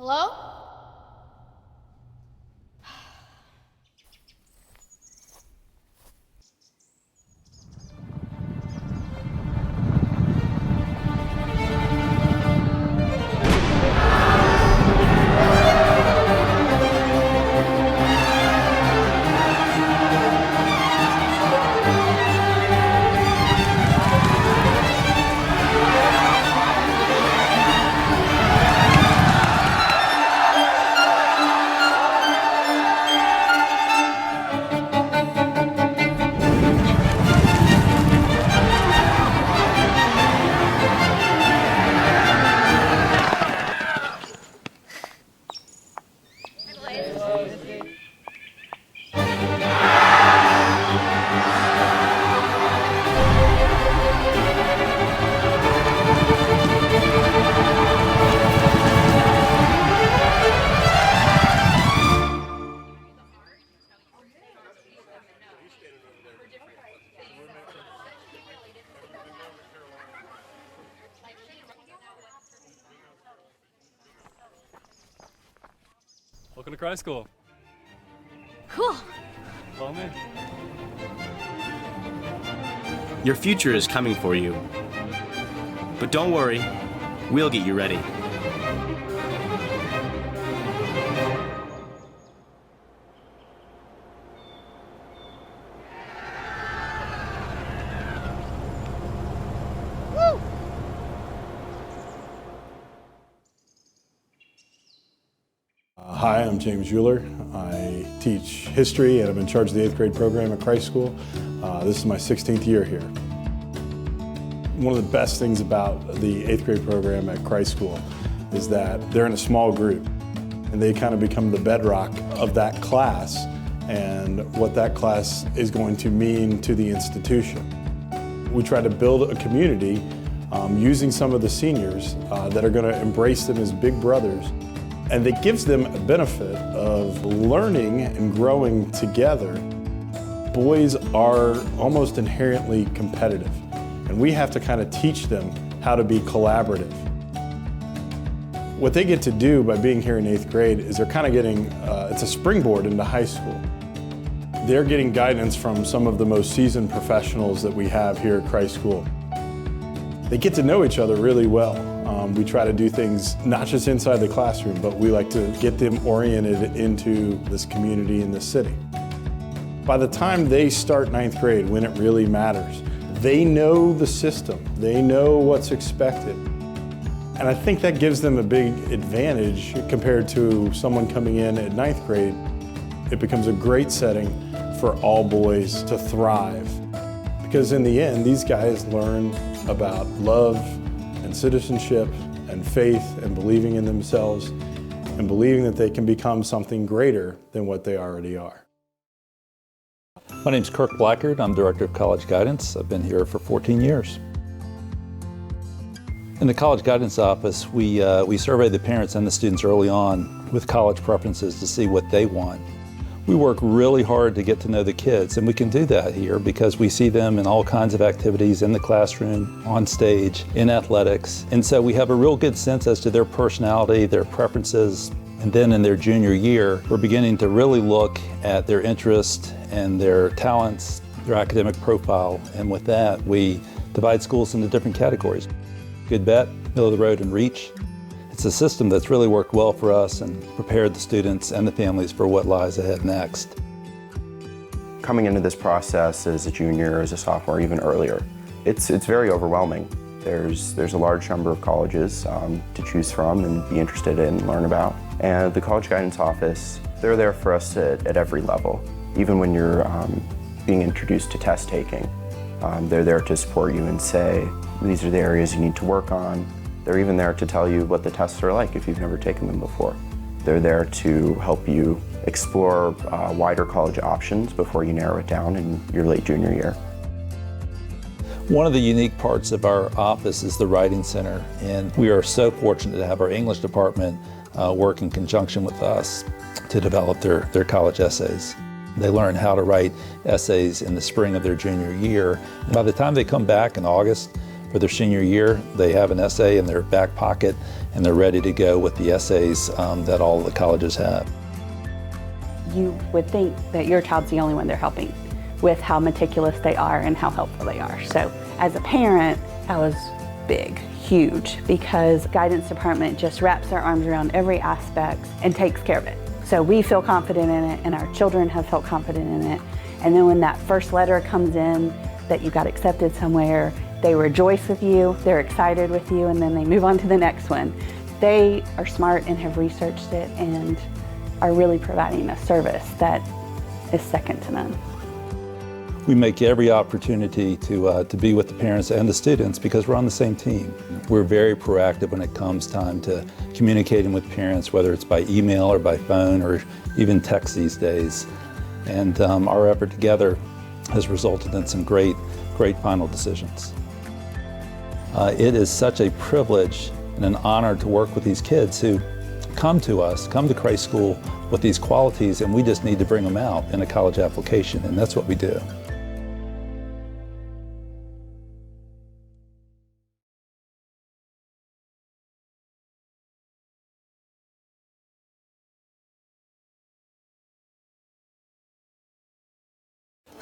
Hello? Welcome to Cry School. Cool. Follow me. Your future is coming for you. But don't worry, we'll get you ready. Hi, I'm James Euler. I teach history and I'm in charge of the 8th grade program at Christ School. This is my 16th year here. One of the best things about the 8th grade program at Christ School is that they're in a small group and they kind of become the bedrock of that class and what that class is going to mean to the institution. We try to build a community using some of the seniors that are going to embrace them as big brothers. And it gives them a benefit of learning and growing together. Boys are almost inherently competitive, and we have to kind of teach them how to be collaborative. What they get to do by being here in 8th grade is they're kind of getting, it's a springboard into high school. They're getting guidance from some of the most seasoned professionals that we have here at Christ School. They get to know each other really well. We try to do things not just inside the classroom, but we like to get them oriented into this community and this city. By the time they start 9th grade, when it really matters, they know the system, they know what's expected. And I think that gives them a big advantage compared to someone coming in at 9th grade. It becomes a great setting for all boys to thrive. Because in the end, these guys learn about love and citizenship and faith and believing in themselves and believing that they can become something greater than what they already are. My name's Kirk Blackard. I'm Director of College Guidance. I've been here for 14 years. In the College Guidance Office, we survey the parents and the students early on with college preferences to see what they want. We work really hard to get to know the kids, and we can do that here because we see them in all kinds of activities in the classroom, on stage, in athletics. And so we have a real good sense as to their personality, their preferences. And then in their junior year, we're beginning to really look at their interests and their talents, their academic profile. And with that, we divide schools into different categories. Good bet, middle of the road, and reach. It's a system that's really worked well for us and prepared the students and the families for what lies ahead next. Coming into this process as a junior, as a sophomore, even earlier, it's very overwhelming. There's a large number of colleges to choose from and be interested in and learn about. And the College Guidance Office, they're there for us at every level. Even when you're being introduced to test taking, They're there to support you and say, these are the areas you need to work on. They're even there to tell you what the tests are like if you've never taken them before. They're there to help you explore wider college options before you narrow it down in your late junior year. One of the unique parts of our office is the Writing Center, and we are so fortunate to have our English department work in conjunction with us to develop their college essays. They learn how to write essays in the spring of their junior year. And by the time they come back in August for their senior year, they have an essay in their back pocket and they're ready to go with the essays that all the colleges have. You would think that your child's the only one they're helping with how meticulous they are and how helpful they are. So as a parent, that was big, huge, because guidance department just wraps their arms around every aspect and takes care of it. So we feel confident in it and our children have felt confident in it. And then when that first letter comes in that you got accepted somewhere, they rejoice with you, they're excited with you, and then they move on to the next one. They are smart and have researched it and are really providing a service that is second to none. We make every opportunity to be with the parents and the students because we're on the same team. We're very proactive when it comes time to communicating with parents, whether it's by email or by phone or even text these days. And our effort together has resulted in some great final decisions. It is such a privilege and an honor to work with these kids who come to Christ School with these qualities, and we just need to bring them out in a college application, and that's what we do.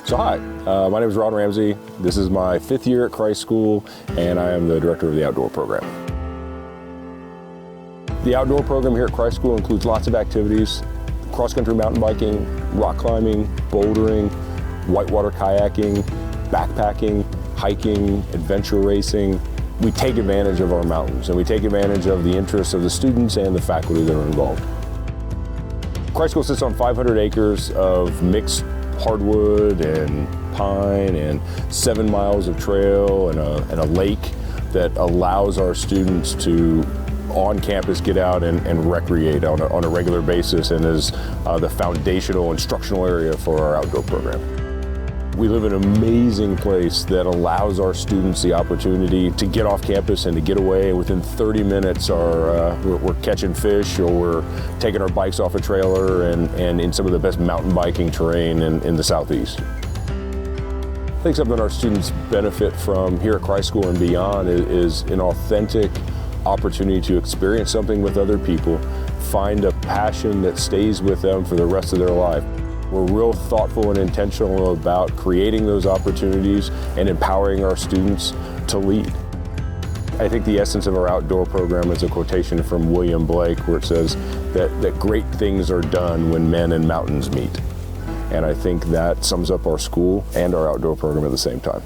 So hi, my name is Ron Ramsey. This is my 5th year at Christ School, and I am the director of the outdoor program. The outdoor program here at Christ School includes lots of activities: cross-country mountain biking, rock climbing, bouldering, whitewater kayaking, backpacking, hiking, adventure racing. We take advantage of our mountains, and we take advantage of the interests of the students and the faculty that are involved. Christ School sits on 500 acres of mixed hardwood and pine and 7 miles of trail and a lake that allows our students to on campus get out and recreate on a regular basis, and is the foundational instructional area for our outdoor program. We live in an amazing place that allows our students the opportunity to get off campus and to get away. Within 30 minutes we're catching fish, or we're taking our bikes off a trailer and in some of the best mountain biking terrain in the Southeast. I think something our students benefit from here at Christ School and beyond is an authentic opportunity to experience something with other people, find a passion that stays with them for the rest of their life. We're real thoughtful and intentional about creating those opportunities and empowering our students to lead. I think the essence of our outdoor program is a quotation from William Blake, where it says that great things are done when men and mountains meet. And I think that sums up our school and our outdoor program at the same time.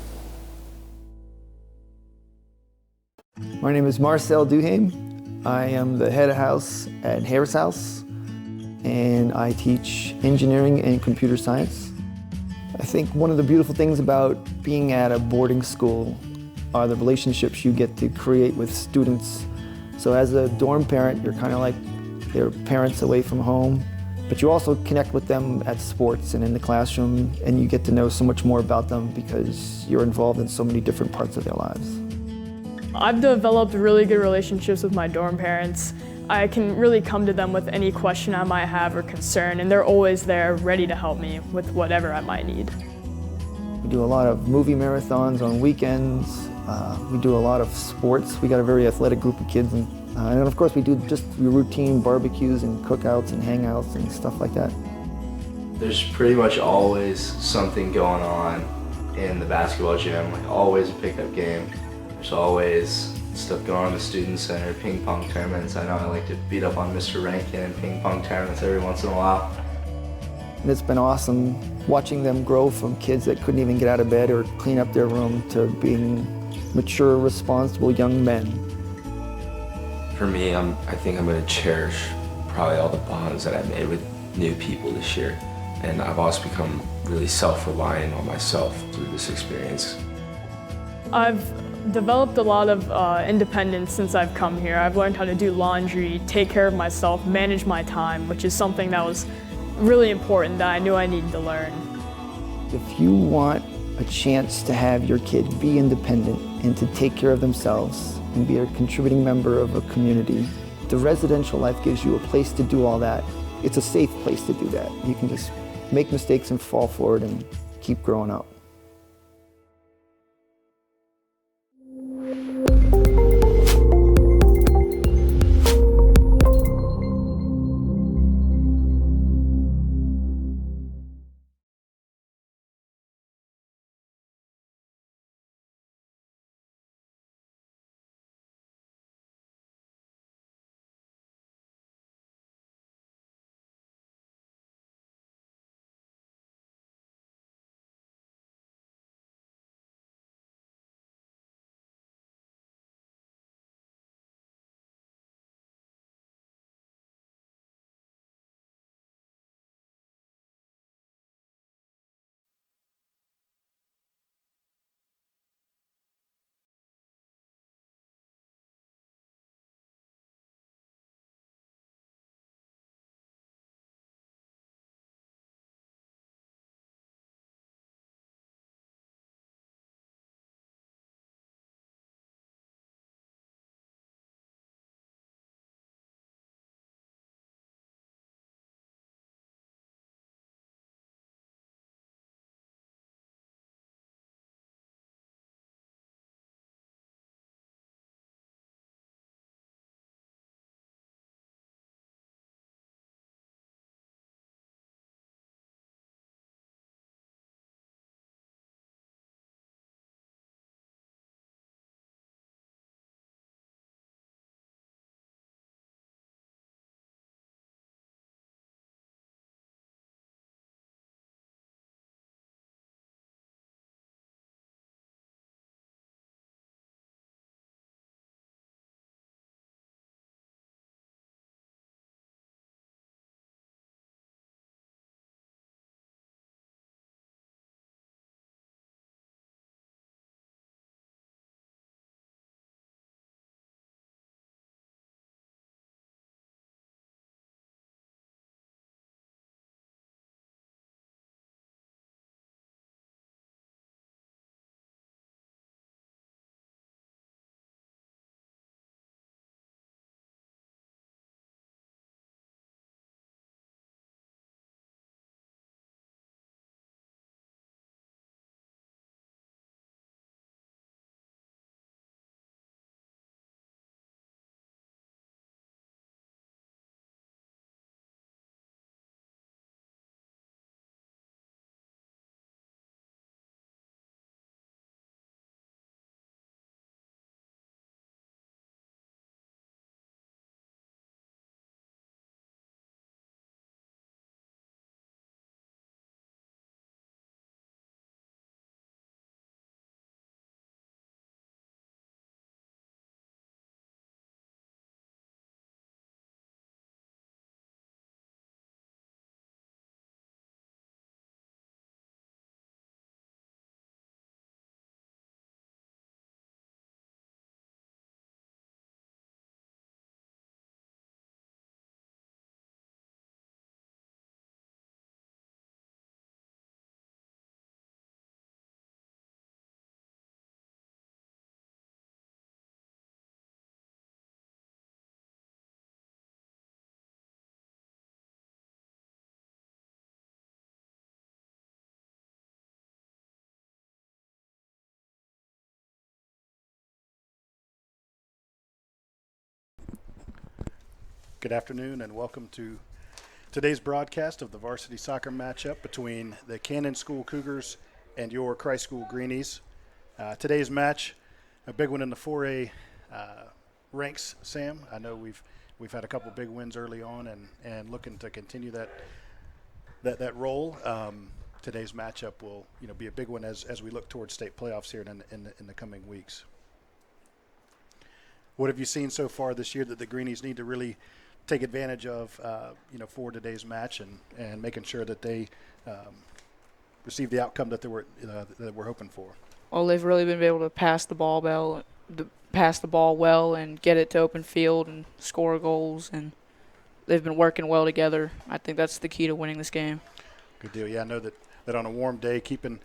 My name is Marcel Duham. I am the head of house at Harris House, and I teach engineering and computer science. I think one of the beautiful things about being at a boarding school are the relationships you get to create with students. So as a dorm parent, you're kind of like their parents away from home, but you also connect with them at sports and in the classroom, and you get to know so much more about them because you're involved in so many different parts of their lives. I've developed really good relationships with my dorm parents. I can really come to them with any question I might have or concern, and they're always there ready to help me with whatever I might need. We do a lot of movie marathons on weekends. We do a lot of sports. We got a very athletic group of kids, and of course we do just your routine barbecues and cookouts and hangouts and stuff like that. There's pretty much always something going on in the basketball gym, like always a pickup game. There's always stuff going on in the student center, ping pong tournaments. I know I like to beat up on Mr. Rankin in ping pong tournaments every once in a while. And it's been awesome watching them grow from kids that couldn't even get out of bed or clean up their room to being mature, responsible young men. For me, I think I'm going to cherish probably all the bonds that I made with new people this year. And I've also become really self-reliant on myself through this experience. I've developed a lot of independence since I've come here. I've learned how to do laundry, take care of myself, manage my time, which is something that was really important that I knew I needed to learn. If you want a chance to have your kid be independent and to take care of themselves and be a contributing member of a community, the residential life gives you a place to do all that. It's a safe place to do that. You can just make mistakes and fall forward and keep growing up. Good afternoon and welcome to today's broadcast of the varsity soccer matchup between the Cannon School Cougars and your Christ School Greenies. Today's match, a big one in the 4A ranks, Sam. I know we've had a couple big wins early on and looking to continue that role. Today's matchup will be a big one as we look towards state playoffs here in the coming weeks. What have you seen so far this year that the Greenies need to really take advantage of, for today's match and making sure that they receive the outcome that we're hoping for? well, they've really been able to pass the ball well and get it to open field and score goals, and they've been working well together. I think that's the key to winning this game. Good deal. Yeah, I know that on a warm day, keeping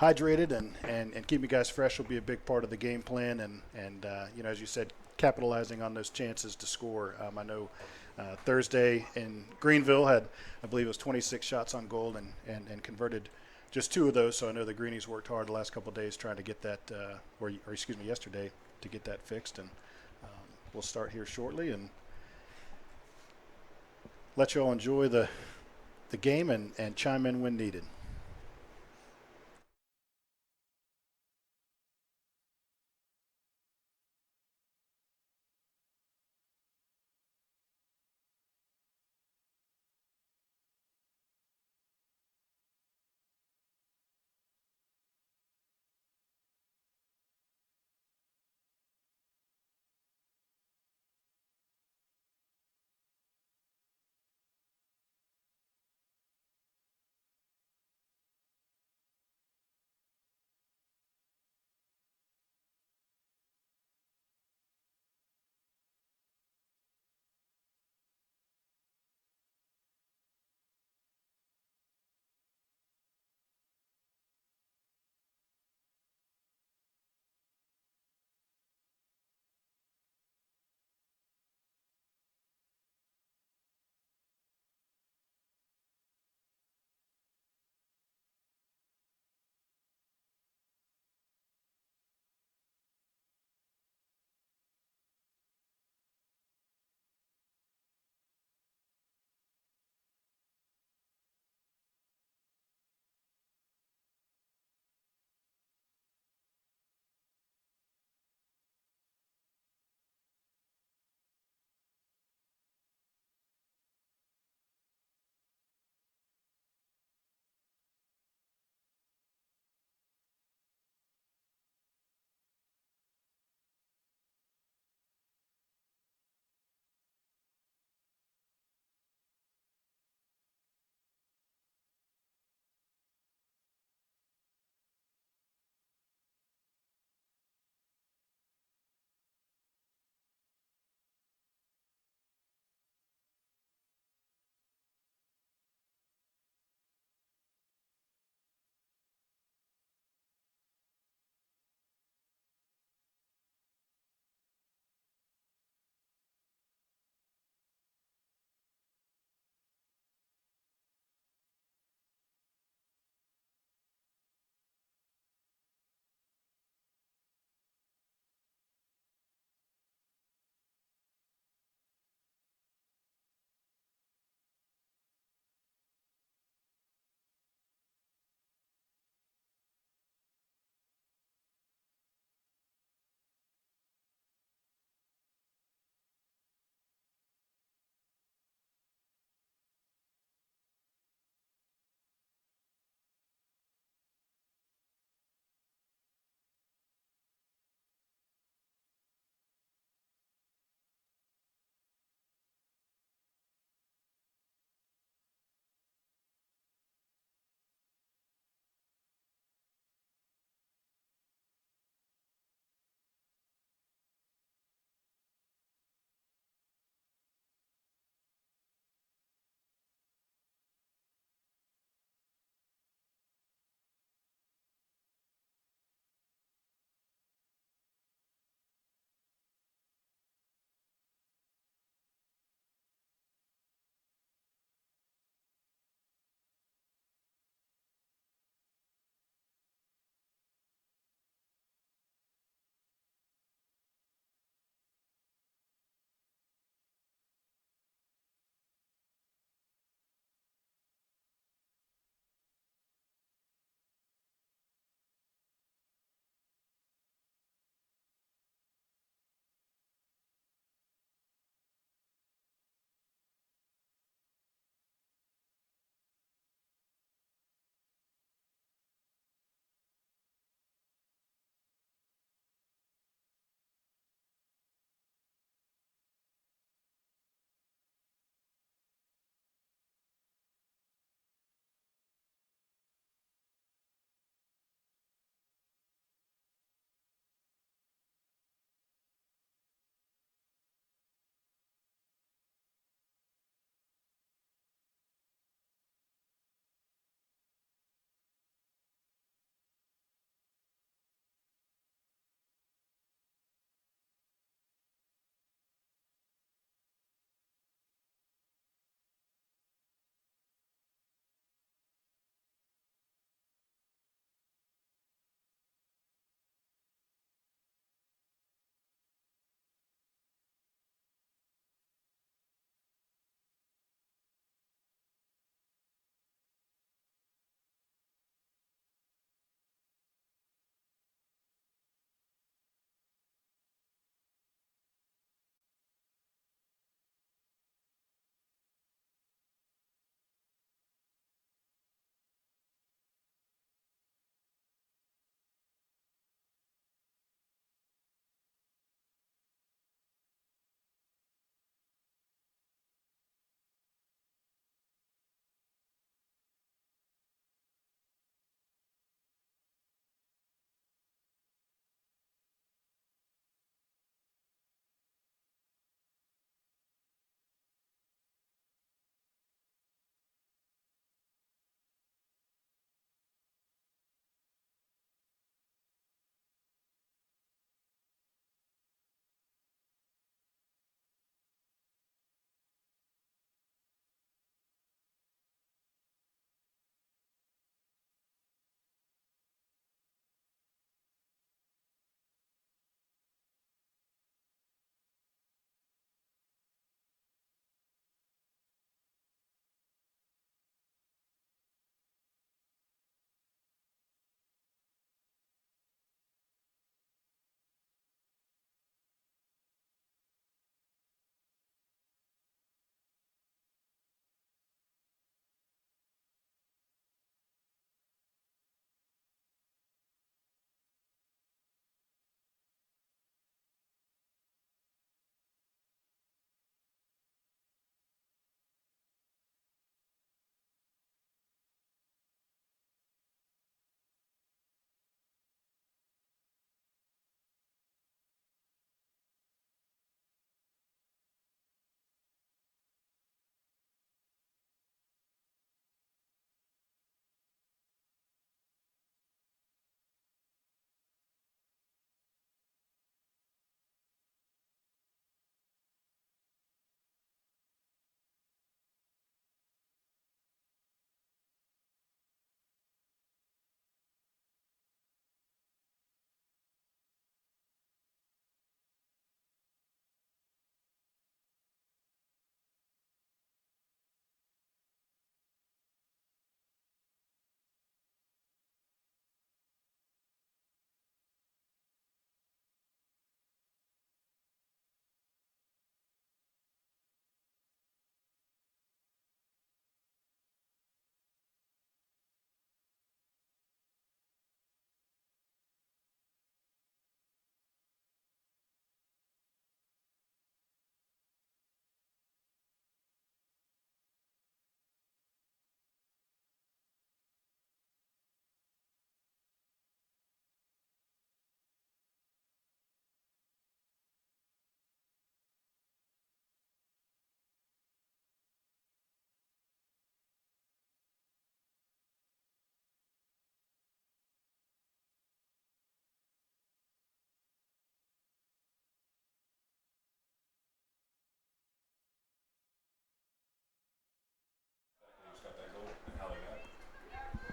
hydrated and keeping you guys fresh will be a big part of the game plan. And as you said, capitalizing on those chances to score. I know Thursday in Greenville had, I believe it was 26 shots on goal and converted just 2 of those. So I know the Greenies worked hard the last couple of days trying to get that, yesterday to get that fixed. And we'll start here shortly and let you all enjoy the game and chime in when needed.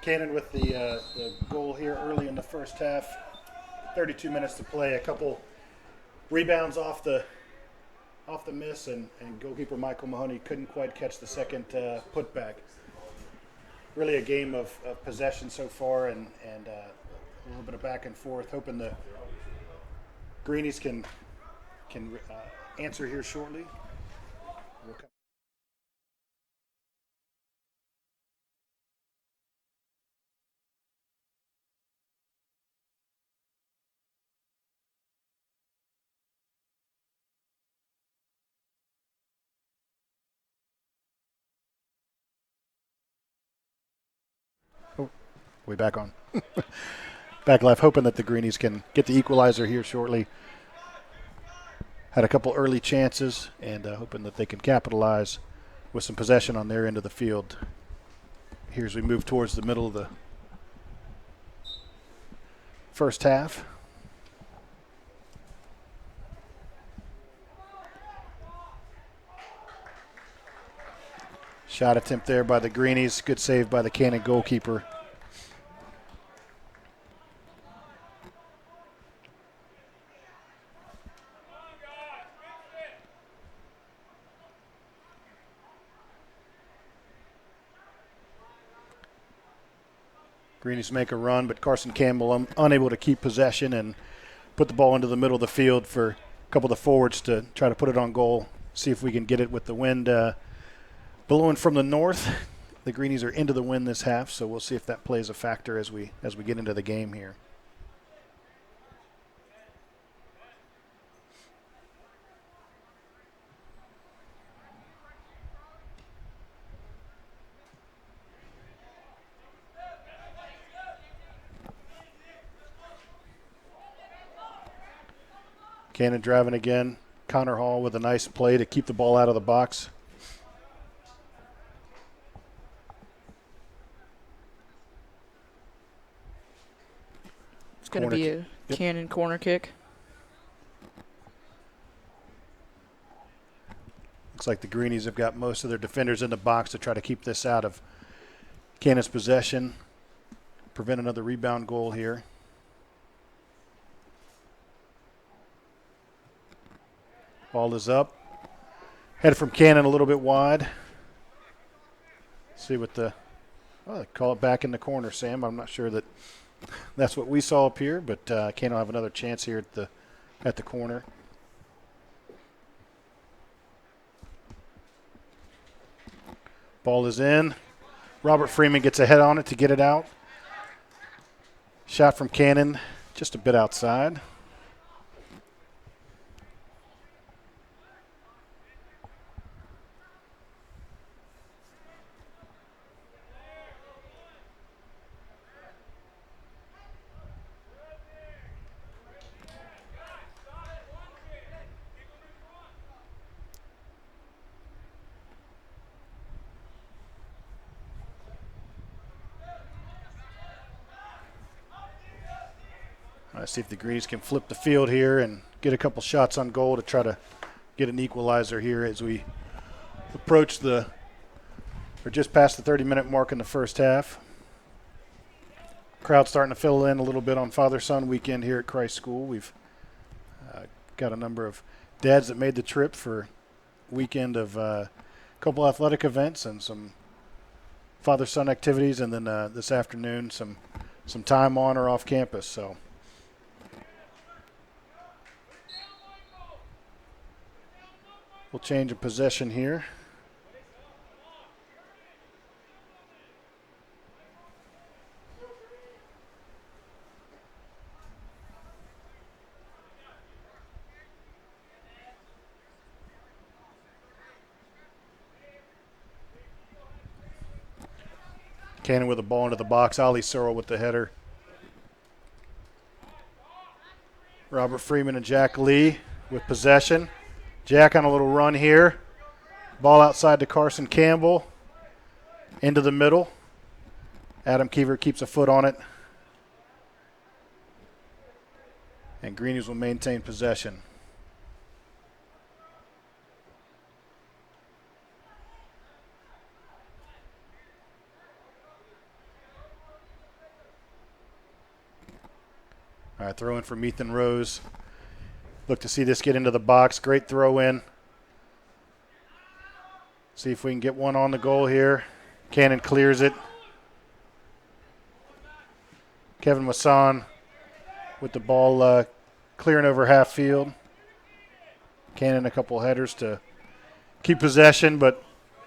Cannon with the goal here early in the first half. 32 minutes to play. A couple rebounds off the miss, and goalkeeper Michael Mahoney couldn't quite catch the second putback. Really a game of possession so far, and a little bit of back and forth. Hoping the Greenies can answer here shortly. Oh, we back on. Back live, hoping that the Greenies can get the equalizer here shortly. Had a couple early chances, and hoping that they can capitalize with some possession on their end of the field. Here as we move towards the middle of the first half. Shot attempt there by the Greenies. Good save by the Cannon goalkeeper. Greenies make a run, but Carson Campbell unable to keep possession and put the ball into the middle of the field for a couple of the forwards to try to put it on goal. See if we can get it with the wind blowing from the north. The Greenies are into the wind this half, so we'll see if that plays a factor as we get into the game here. Cannon driving again. Connor Hall with a nice play to keep the ball out of the box. It's going to be a Cannon corner kick. Looks like the Greenies have got most of their defenders in the box to try to keep this out of Cannon's possession. Prevent another rebound goal here. Ball is up. Headed from Cannon a little bit wide. See what they call it back in the corner, Sam. I'm not sure that's what we saw up here, but Cannon will have another chance here at the corner. Ball is in. Robert Freeman gets a head on it to get it out. Shot from Cannon, just a bit outside. See if the Greenies can flip the field here and get a couple shots on goal to try to get an equalizer here as we approach just past the 30-minute mark in the first half. Crowd starting to fill in a little bit on Father-Son weekend here at Christ School. We've got a number of dads that made the trip for a weekend of a couple athletic events and some Father-Son activities, and then this afternoon some time on or off campus. So. We'll change of possession here. Cannon with the ball into the box. Ali Searle with the header. Robert Freeman and Jack Lee with possession. Jack on a little run here. Ball outside to Carson Campbell. Into the middle. Adam Keever keeps a foot on it. And Greenies will maintain possession. All right, throw in from Ethan Rose. Look to see this get into the box. Great throw in. See if we can get one on the goal here. Cannon clears it. Kevin Masson with the ball clearing over half field. Cannon a couple headers to keep possession, but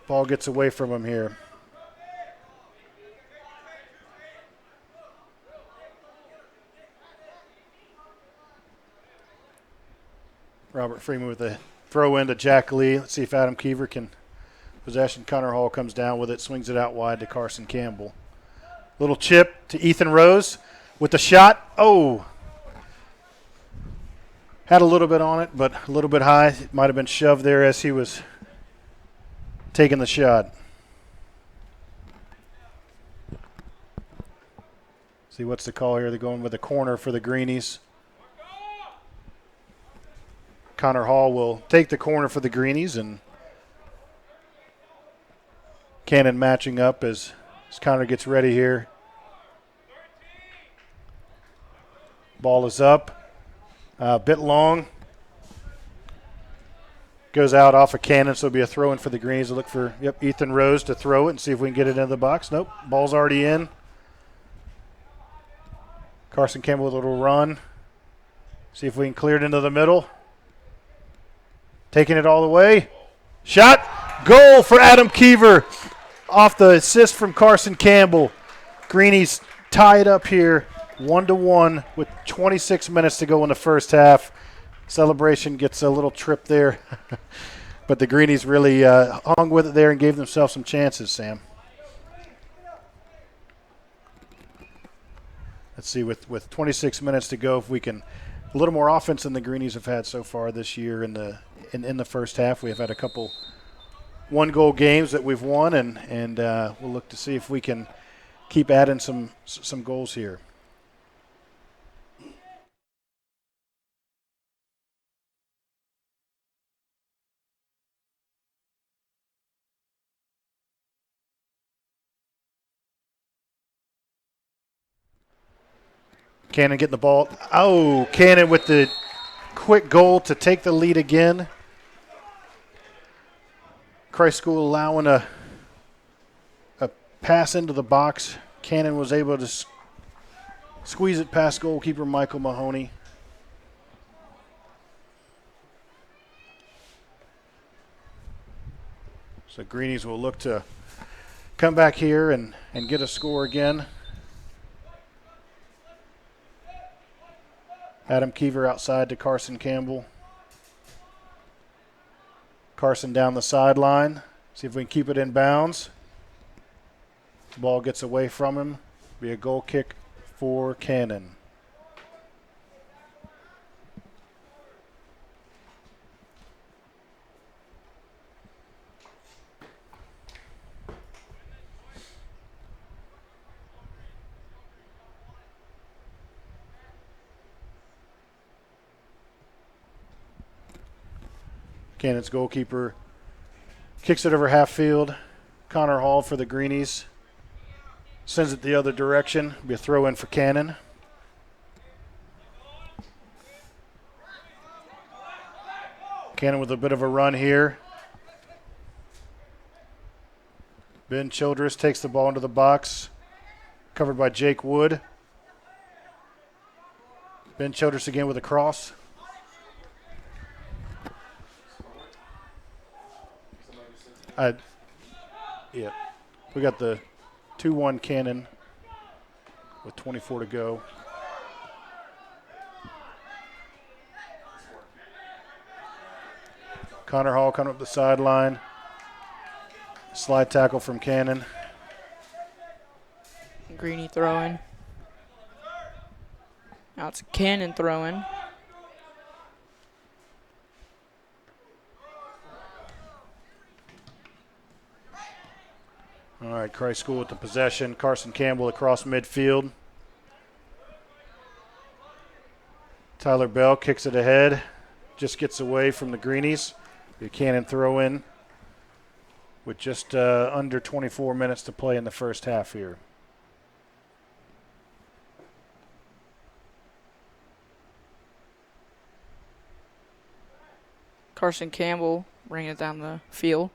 ball gets away from him here. Robert Freeman with a throw in to Jack Lee. Let's see if Adam Keever can possession. Connor Hall comes down with it, swings it out wide to Carson Campbell. Little chip to Ethan Rose with the shot. Oh! Had a little bit on it, but a little bit high. It might have been shoved there as he was taking the shot. See what's the call here. They're going with a corner for the Greenies. Connor Hall will take the corner for the Greenies, and Cannon matching up as Connor gets ready here. Ball is up. A bit long. Goes out off of Cannon, so it'll be a throw in for the Greens. We'll look for Ethan Rose to throw it and see if we can get it into the box. Nope, ball's already in. Carson Campbell with a little run. See if we can clear it into the middle. Taking it all the way. Shot. Goal for Adam Keever off the assist from Carson Campbell. Greenies tie it up here 1-1 with 26 minutes to go in the first half. Celebration gets a little trip there. But the Greenies really hung with it there and gave themselves some chances, Sam. Let's see, with 26 minutes to go, if we can a little more offense than the Greenies have had so far this year in the first half. We have had a couple one-goal games that we've won, and we'll look to see if we can keep adding some goals here. Cannon getting the ball. Oh, Cannon with the quick goal to take the lead again. Christ School allowing a pass into the box. Cannon was able to squeeze it past goalkeeper Michael Mahoney. So Greenies will look to come back here and get a score again. Adam Keever outside to Carson Campbell. Carson down the sideline. See if we can keep it in bounds. Ball gets away from him. Be a goal kick for Cannon. Cannon's goalkeeper kicks it over half field. Connor Hall for the Greenies. Sends it the other direction. Be a throw in for Cannon. Cannon with a bit of a run here. Ben Childress takes the ball into the box. Covered by Jake Wood. Ben Childress again with a cross. Yeah, we got the 2-1 Cannon with 24 to go. Connor Hall coming up the sideline. Slide tackle from Cannon. Greenie throwing. Now it's a Cannon throwing. All right, Christ School with the possession. Carson Campbell across midfield. Tyler Bell kicks it ahead. Just gets away from the Greenies. Buchanan throw in with just under 24 minutes to play in the first half here. Carson Campbell bringing it down the field.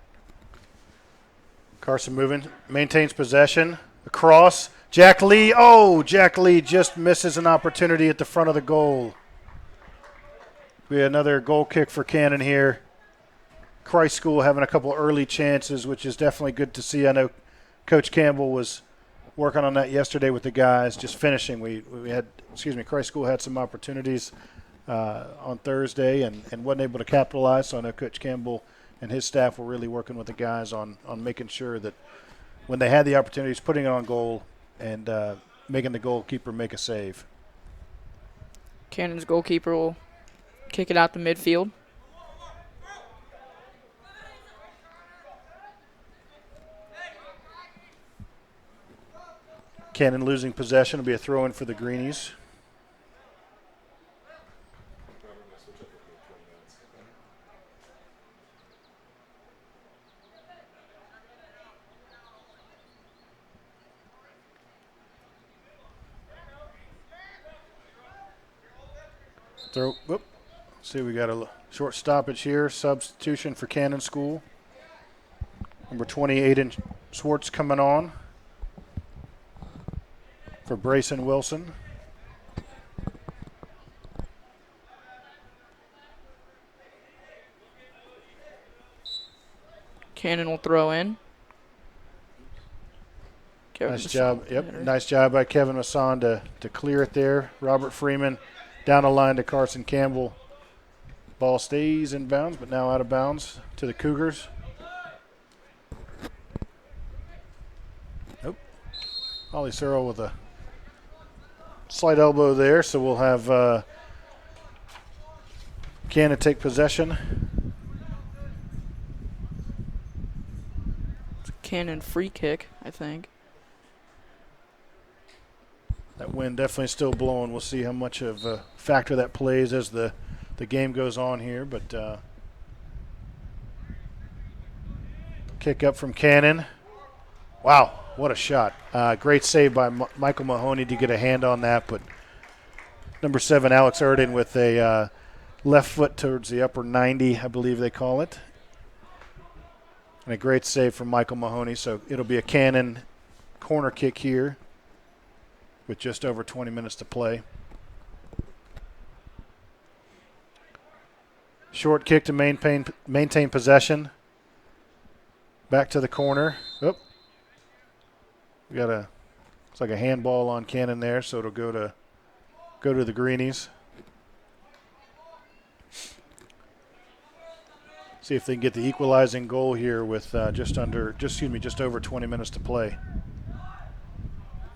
Carson moving, maintains possession. Across. Jack Lee. Oh, Jack Lee just misses an opportunity at the front of the goal. We had another goal kick for Cannon here. Christ School having a couple early chances, which is definitely good to see. I know Coach Campbell was working on that yesterday with the guys, just finishing. We had, Christ School had some opportunities on Thursday and wasn't able to capitalize. So I know Coach Campbell and his staff were really working with the guys on making sure that when they had the opportunities, putting it on goal and making the goalkeeper make a save. Cannon's goalkeeper will kick it out to midfield. Cannon losing possession will be a throw-in for the Greenies. Whoop. See, we got a short stoppage here. Substitution for Cannon School. Number 28 in Swartz coming on for Brayson Wilson. Cannon will throw in. Nice job. Yep, nice job by Kevin Masson to clear it there. Robert Freeman down the line to Carson Campbell. Ball stays in bounds, but now out of bounds to the Cougars. Nope. Ollie Searle with a slight elbow there, so we'll have Cannon take possession. It's a Cannon free kick, I think. That wind definitely still blowing. We'll see how much of a factor that plays as the game goes on here. But kick up from Cannon. Wow, what a shot. Great save by Michael Mahoney to get a hand on that. But number 7, Alex Erden with a left foot towards the upper 90, I believe they call it. And a great save from Michael Mahoney. So it'll be a Cannon corner kick here with just over 20 minutes to play. Short kick to maintain possession. Back to the corner. Oop. We got it's like a handball on Cannon there, so it'll go to the Greenies. See if they can get the equalizing goal here with just over 20 minutes to play.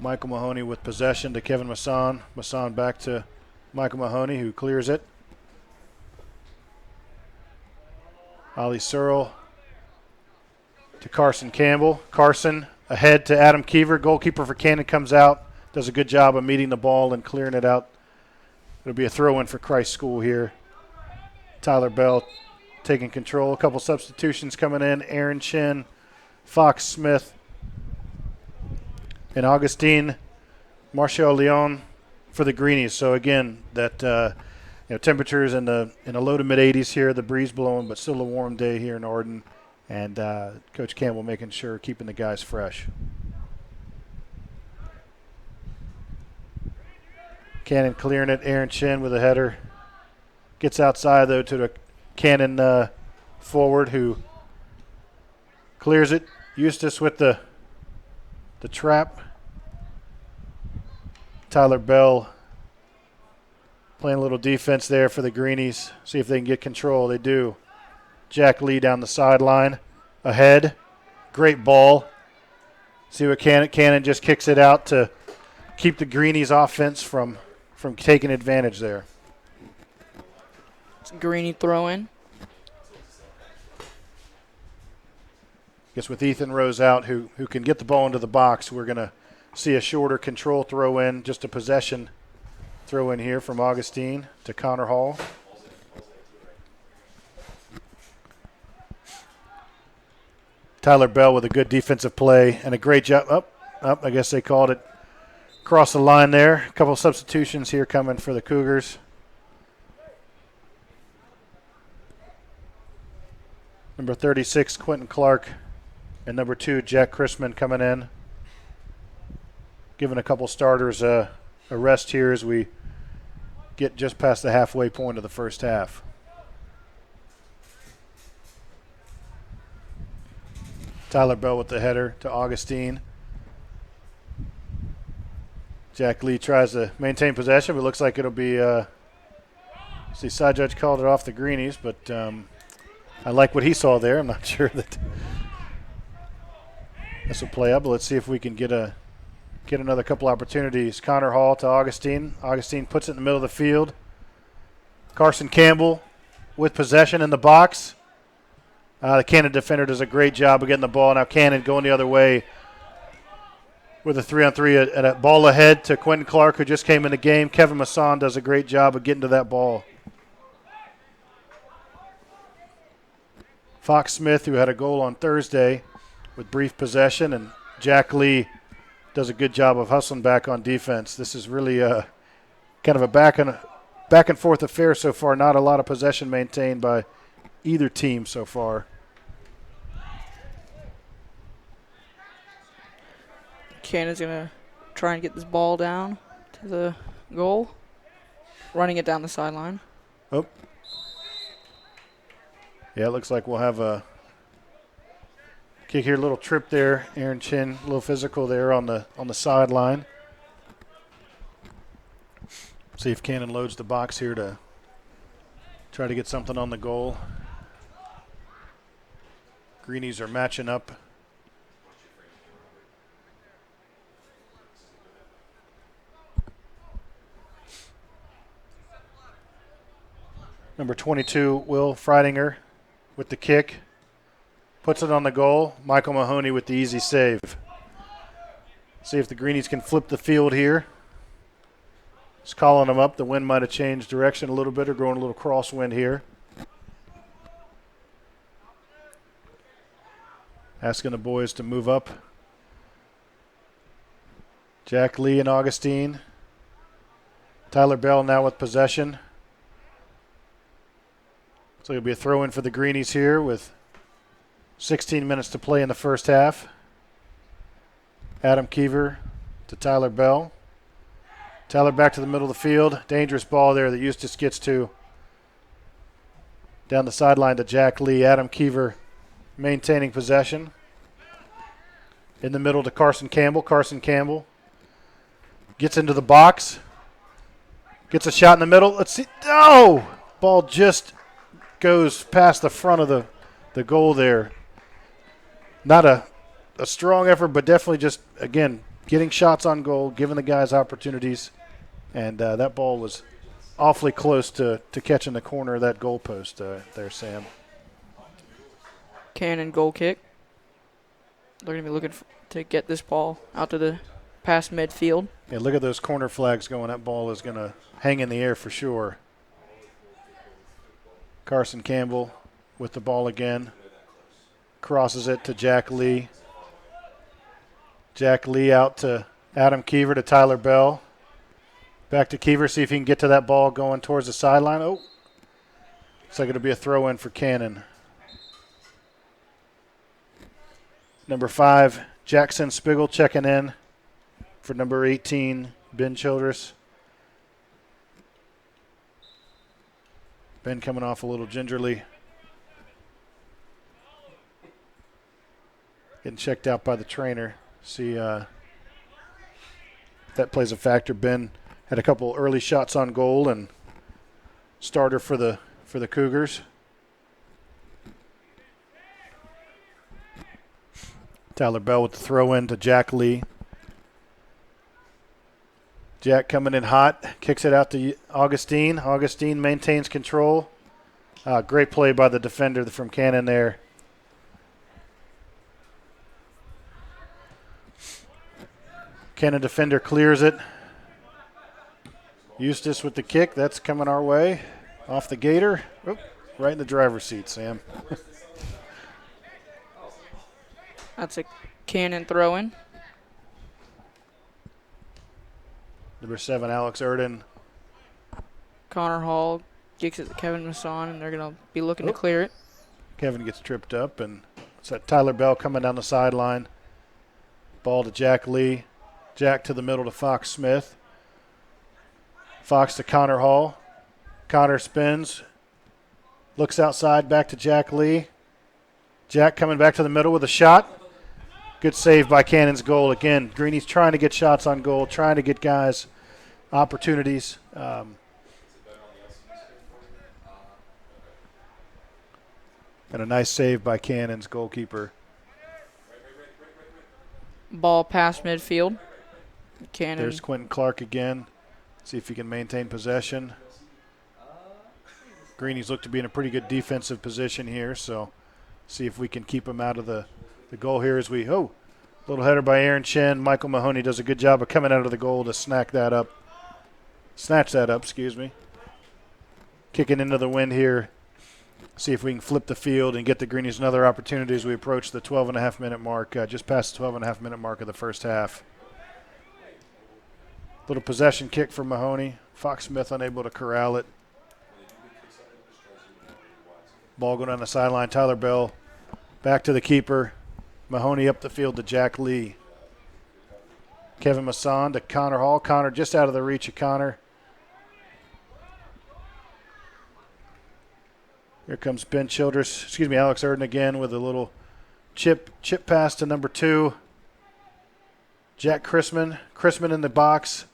Michael Mahoney with possession to Kevin Masson. Masson back to Michael Mahoney, who clears it. Ollie Searle to Carson Campbell. Carson ahead to Adam Keever. Goalkeeper for Cannon comes out. Does a good job of meeting the ball and clearing it out. It'll be a throw-in for Christ School here. Tyler Bell taking control. A couple substitutions coming in. Aaron Chin, Fox Smith, and Augustine Marshall Leon for the Greenies. So again, that temperatures in the low to mid 80s here, the breeze blowing, but still a warm day here in Arden, and Coach Campbell making sure keeping the guys fresh. Cannon clearing it. Aaron Chin with a header. Gets outside though to the Cannon forward who clears it. Eustace with the trap. Tyler Bell playing a little defense there for the Greenies. See if they can get control. They do. Jack Lee down the sideline. Ahead. Great ball. See what Cannon just kicks it out to keep the Greenies offense from taking advantage there. It's a Greenie throw in. Guess with Ethan Rose out, who can get the ball into the box, we're going to see a shorter control throw in, just a possession throw in here from Augustine to Connor Hall. Tyler Bell with a good defensive play and a great job. Up, I guess they called it across the line there. A couple of substitutions here coming for the Cougars. Number 36, Quentin Clark, and number 2, Jack Chrisman coming in. Giving a couple starters a rest here as we get just past the halfway point of the first half. Tyler Bell with the header to Augustine. Jack Lee tries to maintain possession, but looks like it'll be see, side judge called it off the Greenies, but I like what he saw there. I'm not sure that this will play up, but let's see if we can get another couple opportunities. Connor Hall to Augustine. Augustine puts it in the middle of the field. Carson Campbell with possession in the box. The Cannon defender does a great job of getting the ball. Now Cannon going the other way with a 3-on-3 and a ball ahead to Quentin Clark, who just came in the game. Kevin Masson does a great job of getting to that ball. Fox Smith, who had a goal on Thursday with brief possession, and Jack Lee does a good job of hustling back on defense. This is really kind of a back and forth affair so far. Not a lot of possession maintained by either team so far. Cannon's going to try and get this ball down to the goal. Running it down the sideline. Oh. Yeah, it looks like we'll have a kick here. A little trip there. Aaron Chin, a little physical there on the sideline. See if Cannon loads the box here to try to get something on the goal. Greenies are matching up. Number 22, Will Freidinger with the kick. Puts it on the goal. Michael Mahoney with the easy save. See if the Greenies can flip the field here. Just calling them up. The wind might have changed direction a little bit or growing a little crosswind here. Asking the boys to move up. Jack Lee and Augustine. Tyler Bell now with possession. So it'll be a throw-in for the Greenies here with 16 minutes to play in the first half. Adam Keever to Tyler Bell. Tyler back to the middle of the field. Dangerous ball there that Eustace gets to. Down the sideline to Jack Lee. Adam Keever maintaining possession. In the middle to Carson Campbell. Carson Campbell gets into the box. Gets a shot in the middle. Let's see. Oh! Ball just goes past the front of the goal there. Not a strong effort, but definitely just, again, getting shots on goal, giving the guys opportunities. And that ball was awfully close to catching the corner of that goal post there, Sam. Cannon goal kick. They're going to be looking to get this ball out to the past midfield. Yeah, look at those corner flags going. That ball is going to hang in the air for sure. Carson Campbell with the ball again. Crosses it to Jack Lee. Jack Lee out to Adam Keever to Tyler Bell. Back to Keever, see if he can get to that ball going towards the sideline. Oh, looks like it'll be a throw-in for Cannon. Number 5, Jackson Spigel checking in for number 18, Ben Childress. Ben coming off a little gingerly. Getting checked out by the trainer. See if that plays a factor. Ben had a couple early shots on goal and starter for the Cougars. Tyler Bell with the throw in to Jack Lee. Jack coming in hot, kicks it out to Augustine. Augustine maintains control. Great play by the defender from Cannon there. Cannon defender clears it. Eustace with the kick. That's coming our way. Off the gator. Oop, right in the driver's seat, Sam. That's a Cannon throw-in. Number 7, Alex Erden. Connor Hall kicks it to Kevin Masson, and they're going to be looking to clear it. Kevin gets tripped up, and it's that Tyler Bell coming down the sideline. Ball to Jack Lee. Jack to the middle to Fox Smith. Fox to Connor Hall. Connor spins. Looks outside, back to Jack Lee. Jack coming back to the middle with a shot. Good save by Cannon's goal. Again, Greenies trying to get shots on goal, trying to get guys opportunities. And a nice save by Cannon's goalkeeper. Ball past midfield. Cannon. There's Quentin Clark again. See if he can maintain possession. Greenies look to be in a pretty good defensive position here, so see if we can keep him out of the goal here as we, little header by Aaron Chen. Michael Mahoney does a good job of coming out of the goal to snatch that up, Kicking into the wind here. See if we can flip the field and get the Greenies another opportunity as we approach the 12.5-minute mark, just past the 12.5-minute mark of the first half. Little possession kick for Mahoney. Fox Smith unable to corral it. Ball going down the sideline. Tyler Bell back to the keeper. Mahoney up the field to Jack Lee. Kevin Masson to Connor Hall. Connor just out of the reach of Connor. Here comes Alex Erden again with a little chip pass to number 2. Jack Chrisman in the box.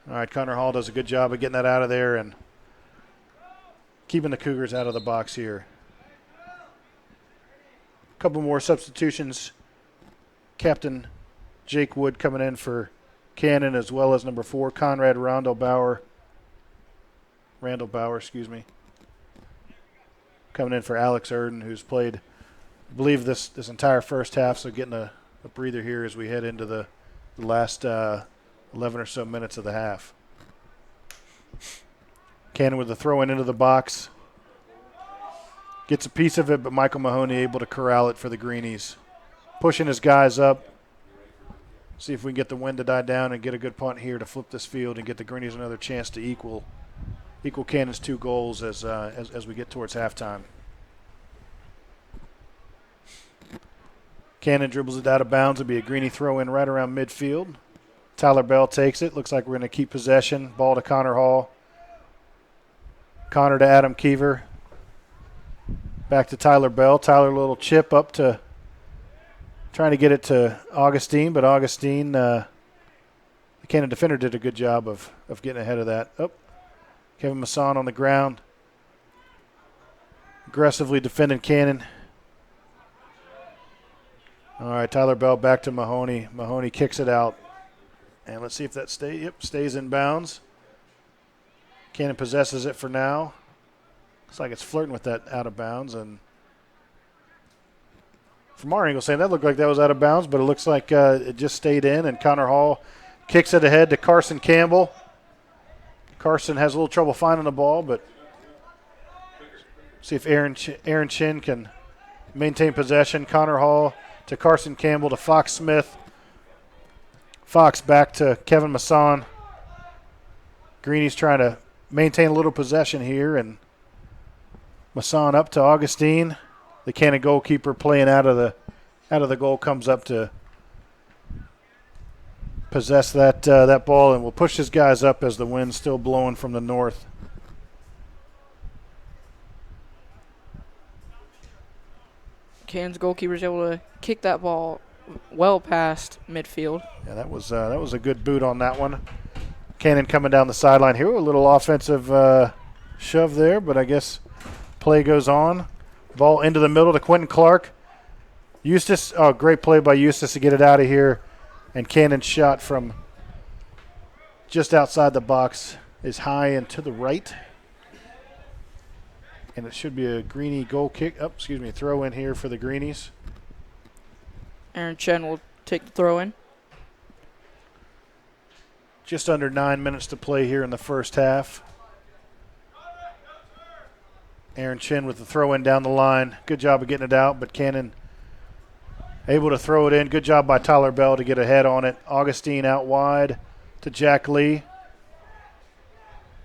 All right, Connor Hall does a good job of getting that out of there and keeping the Cougars out of the box here. A couple more substitutions. Captain Jake Wood coming in for Cannon, as well as number 4, Conrad Randall Bauer, coming in for Alex Erden, who's played, I believe, this entire first half, so getting a breather here as we head into the last 11 or so minutes of the half. Cannon with the throw into the box. Gets a piece of it, but Michael Mahoney able to corral it for the Greenies. Pushing his guys up. See if we can get the wind to die down and get a good punt here to flip this field and get the Greenies another chance to equal Cannon's 2 goals as we get towards halftime. Cannon dribbles it out of bounds. It'll be a Greenie throw in right around midfield. Tyler Bell takes it. Looks like we're going to keep possession. Ball to Connor Hall. Connor to Adam Keever. Back to Tyler Bell. Tyler, a little chip up to trying to get it to Augustine, but Augustine, the Cannon defender, did a good job of getting ahead of that. Kevin Masson on the ground. Aggressively defending Cannon. All right, Tyler Bell back to Mahoney. Mahoney kicks it out. And let's see if that stays in bounds. Cannon possesses it for now. Looks like it's flirting with that out of bounds. And from our angle, saying that looked like that was out of bounds, but it looks like it just stayed in. And Connor Hall kicks it ahead to Carson Campbell. Carson has a little trouble finding the ball, but see if Aaron Chin can maintain possession. Connor Hall to Carson Campbell to Fox Smith. Fox back to Kevin Masson. Greenies trying to maintain a little possession here, and Masson up to Augustine. The Cannon goalkeeper playing out of the goal comes up to possess that ball, and will push his guys up as the wind's still blowing from the north. Cannon's goalkeeper's able to kick that ball well past midfield. Yeah, that was a good boot on that one. Cannon coming down the sideline here. A little offensive shove there, but I guess play goes on. Ball into the middle to Quentin Clark. Eustace, great play by Eustace to get it out of here. And Cannon's shot from just outside the box is high and to the right. And it should be a Greenie goal kick. Throw in here for the Greenies. Aaron Chen will take the throw in. Just under 9 minutes to play here in the first half. Aaron Chen with the throw in down the line. Good job of getting it out, but Cannon able to throw it in. Good job by Tyler Bell to get ahead on it. Augustine out wide to Jack Lee.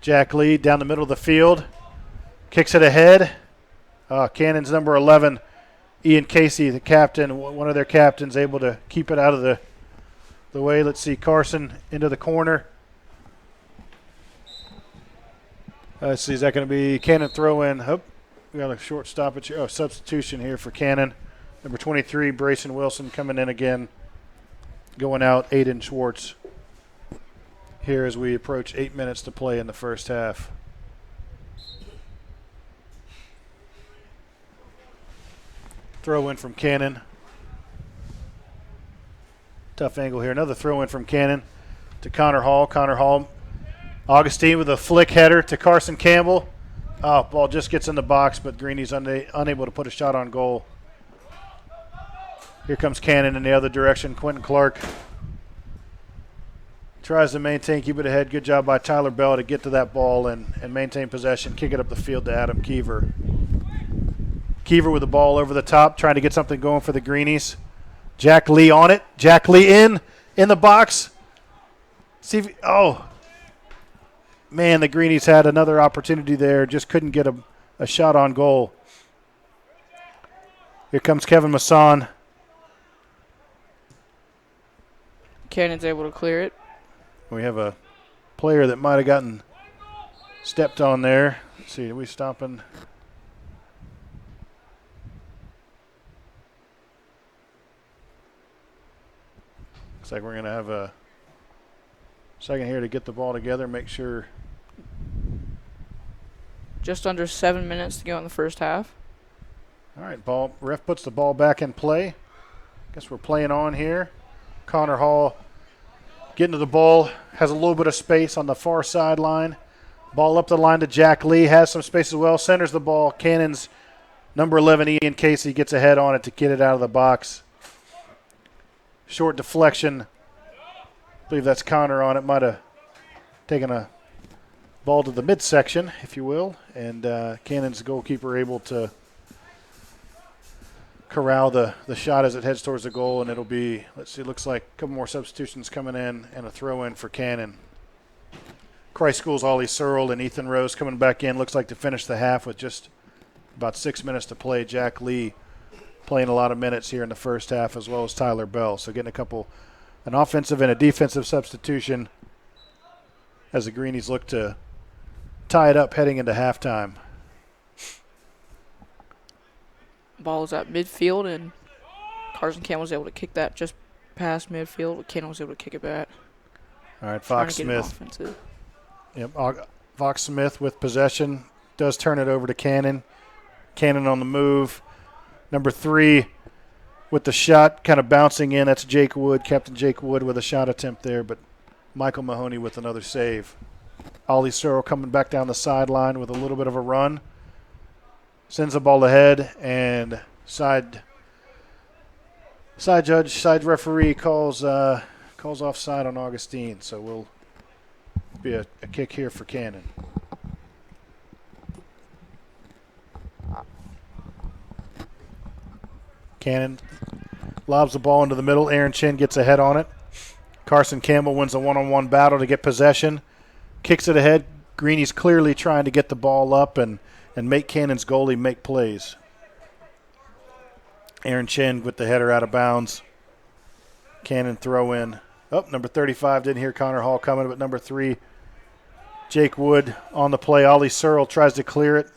Jack Lee down the middle of the field. Kicks it ahead. Cannon's number 11, Ian Casey, the captain, one of their captains, able to keep it out of the way. Let's see, Carson into the corner. Let's see, is that going to be Cannon throw in? Oh, we got a short stoppage. Oh, substitution here for Cannon. Number 23, Brayson Wilson coming in again. Going out, Aiden Schwartz. Here as we approach 8 minutes to play in the first half. Throw in from Cannon. Tough angle here. Another throw in from Cannon to Connor Hall. Connor Hall. Augustine with a flick header to Carson Campbell. Oh, ball just gets in the box, but Greenies unable to put a shot on goal. Here comes Cannon in the other direction. Quentin Clark tries to maintain, keep it ahead. Good job by Tyler Bell to get to that ball and maintain possession. Kick it up the field to Adam Keever. Keever with the ball over the top, trying to get something going for the Greenies. Jack Lee on it. Jack Lee in the box. See if, oh, man, the Greenies had another opportunity there. Just couldn't get a shot on goal. Here comes Kevin Masson. Cannon's able to clear it. We have a player that might have gotten stepped on there. Let's see, are we stopping? Looks like we're going to have a second here to get the ball together, make sure. Just under 7 minutes to go in the first half. All right, ref puts the ball back in play. Guess we're playing on here. Connor Hall getting to the ball, has a little bit of space on the far sideline. Ball up the line to Jack Lee, has some space as well, centers the ball. Cannon's number 11, Ian Casey, gets ahead on it to get it out of the box. Short deflection. I believe that's Connor on it. Might have taken a ball to the midsection, if you will, and Cannon's goalkeeper able to corral the shot as it heads towards the goal, and it'll be, let's see, looks like a couple more substitutions coming in and a throw-in for Cannon. Christ School's Ollie Searle and Ethan Rose coming back in. Looks like to finish the half with just about 6 minutes to play. Jack Lee playing a lot of minutes here in the first half, as well as Tyler Bell. So getting an offensive and a defensive substitution as the Greenies look to tie it up heading into halftime. Ball is at midfield, and Carson Campbell was able to kick that just past midfield, but Cannon was able to kick it back. All right, Fox Smith. Yep, Fox Smith with possession does turn it over to Cannon. Cannon on the move. Number 3 with the shot kind of bouncing in. That's Jake Wood, Captain Jake Wood with a shot attempt there, but Michael Mahoney with another save. Ollie Searle coming back down the sideline with a little bit of a run. Sends the ball ahead, and side referee calls offside on Augustine. So will be a kick here for Cannon. Cannon lobs the ball into the middle. Aaron Chin gets ahead on it. Carson Campbell wins a one-on-one battle to get possession. Kicks it ahead. Greenie's clearly trying to get the ball up and make Cannon's goalie make plays. Aaron Chin with the header out of bounds. Cannon throw in. Oh, number 35 didn't hear Connor Hall coming, but number 3, Jake Wood on the play. Ollie Searle tries to clear it.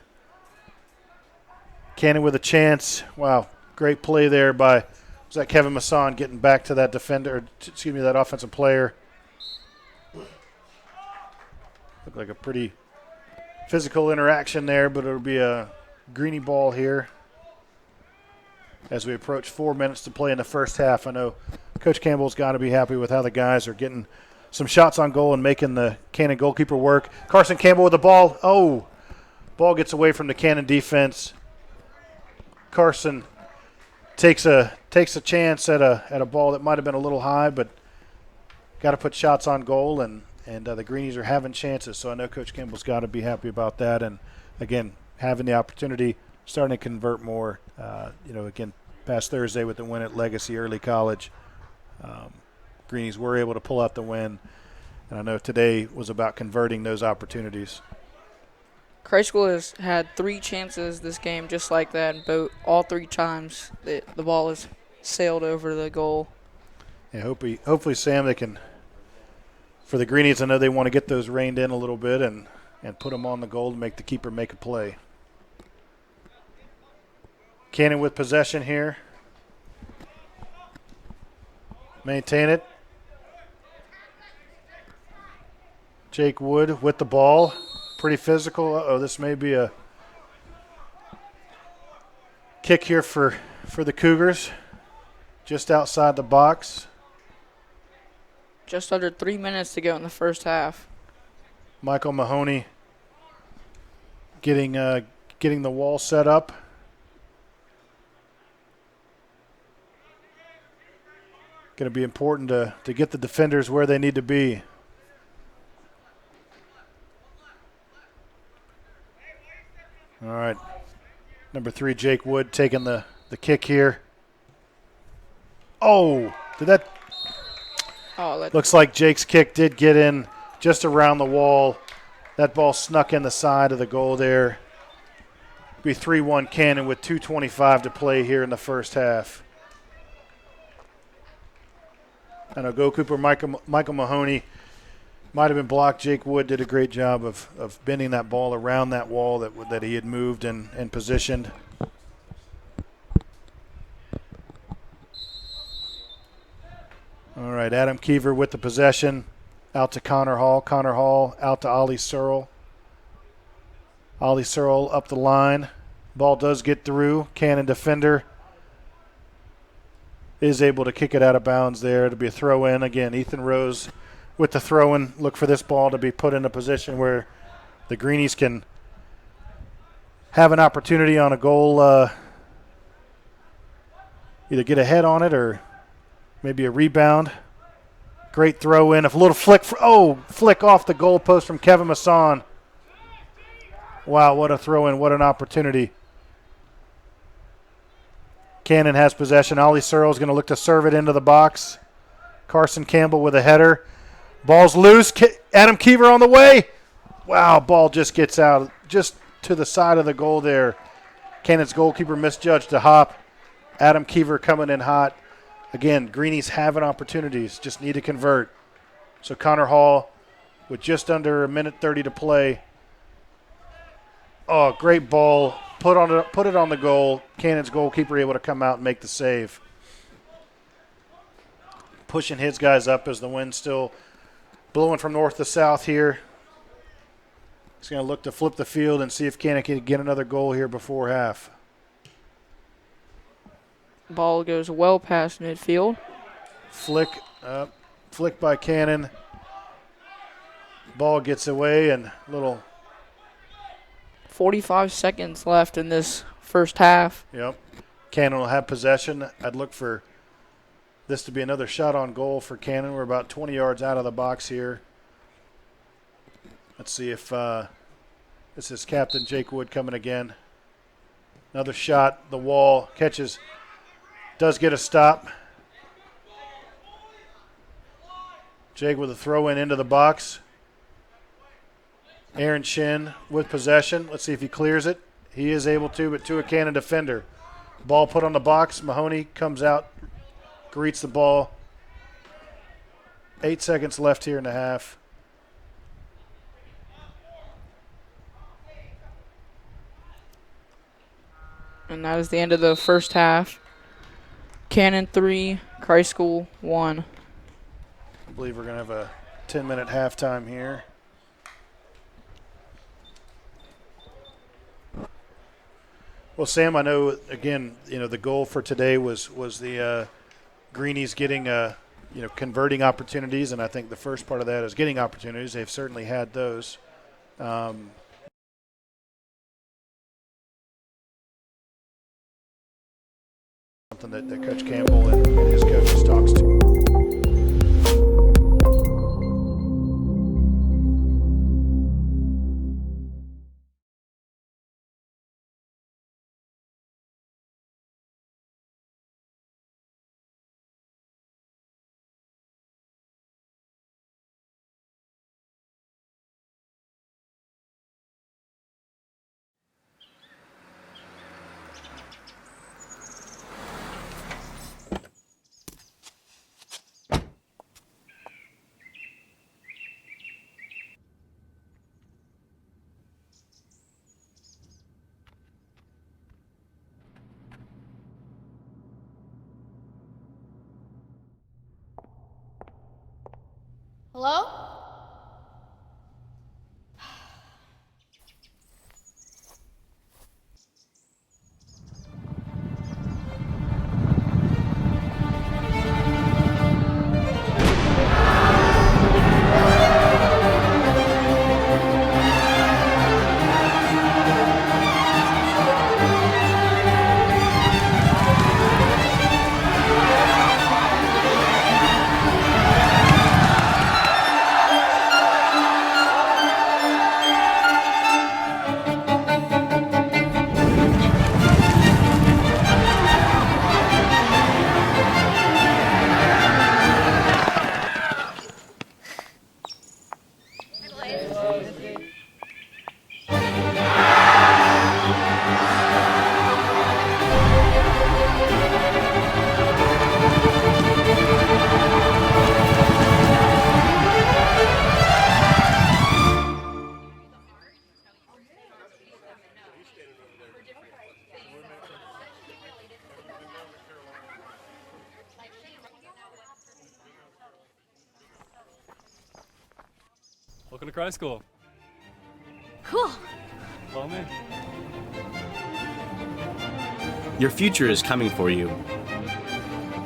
Cannon with a chance. Wow, great play there by, was that Kevin Masson getting back to that defender, that offensive player. Looked like a pretty physical interaction there, but it'll be a Greenie ball here as we approach 4 minutes to play in the first half. I know Coach Campbell's got to be happy with how the guys are getting some shots on goal and making the Cannon goalkeeper work. Carson Campbell with the ball. Oh, ball gets away from the Cannon defense. Carson takes a chance at a ball that might have been a little high, but got to put shots on goal, and the Greenies are having chances, so I know Coach Campbell's got to be happy about that. And, again, having the opportunity, starting to convert more, again, past Thursday with the win at Legacy Early College. Greenies were able to pull out the win, and I know today was about converting those opportunities. Christ School has had 3 chances this game just like that, and all 3 times the ball has sailed over the goal. Yeah, hopefully, Sam, they can, for the Greenies, I know they want to get those reined in a little bit and put them on the goal to make the keeper make a play. Cannon with possession here. Maintain it. Jake Wood with the ball. Pretty physical. Uh-oh, this may be a kick here for the Cougars. Just outside the box. Just under 3 minutes to go in the first half. Michael Mahoney getting the wall set up. Going to be important to get the defenders where they need to be. All right. Number 3, Jake Wood, taking the kick here. Oh, did that? Oh, looks like Jake's kick did get in just around the wall. That ball snuck in the side of the goal there. Be 3-1 Cannon with 2:25 to play here in the first half. I know goalkeeper Michael Mahoney might have been blocked. Jake Wood did a great job of bending that ball around that wall that he had moved and positioned. All right, Adam Keever with the possession. Out to Connor Hall. Connor Hall out to Ollie Searle. Ollie Searle up the line. Ball does get through. Cannon defender is able to kick it out of bounds there. It'll be a throw in. Again, Ethan Rose with the throw in. Look for this ball to be put in a position where the Greenies can have an opportunity on a goal, either get ahead on it or maybe a rebound. Great throw in. A little flick. Flick off the goalpost from Kevin Masson. Wow, what a throw in. What an opportunity. Cannon has possession. Ollie Searle is going to look to serve it into the box. Carson Campbell with a header. Ball's loose. Adam Keever on the way. Wow, ball just gets out just to the side of the goal there. Cannon's goalkeeper misjudged the hop. Adam Keever coming in hot. Again, Greenies having opportunities, just need to convert. So Connor Hall with just under 1:30 to play. Oh, great ball. Put it on the goal. Cannon's goalkeeper able to come out and make the save. Pushing his guys up as the wind's still blowing from north to south here. He's going to look to flip the field and see if Cannon can get another goal here before half. Ball goes well past midfield. Flick by Cannon. Ball gets away and little 45 seconds left in this first half. Yep. Cannon will have possession. I'd look for this to be another shot on goal for Cannon. We're about 20 yards out of the box here. Let's see if this is Captain Jake Wood coming again. Another shot. The wall catches. Does get a stop. Jake with a throw in into the box. Aaron Shin with possession. Let's see if he clears it. He is able to, but to a Cannon defender. Ball put on the box. Mahoney comes out, greets the ball. 8 seconds left here in the half. And that is the end of the first half. Cannon 3, Christ School 1. I believe we're going to have a 10-minute halftime here. Well, Sam, I know, again, the goal for today was the Greenies getting, converting opportunities, and I think the first part of that is getting opportunities. They've certainly had those. Something that Coach Campbell and his coaches talks to. Hello? Welcome to Cry School. Cool. Follow me. Your future is coming for you.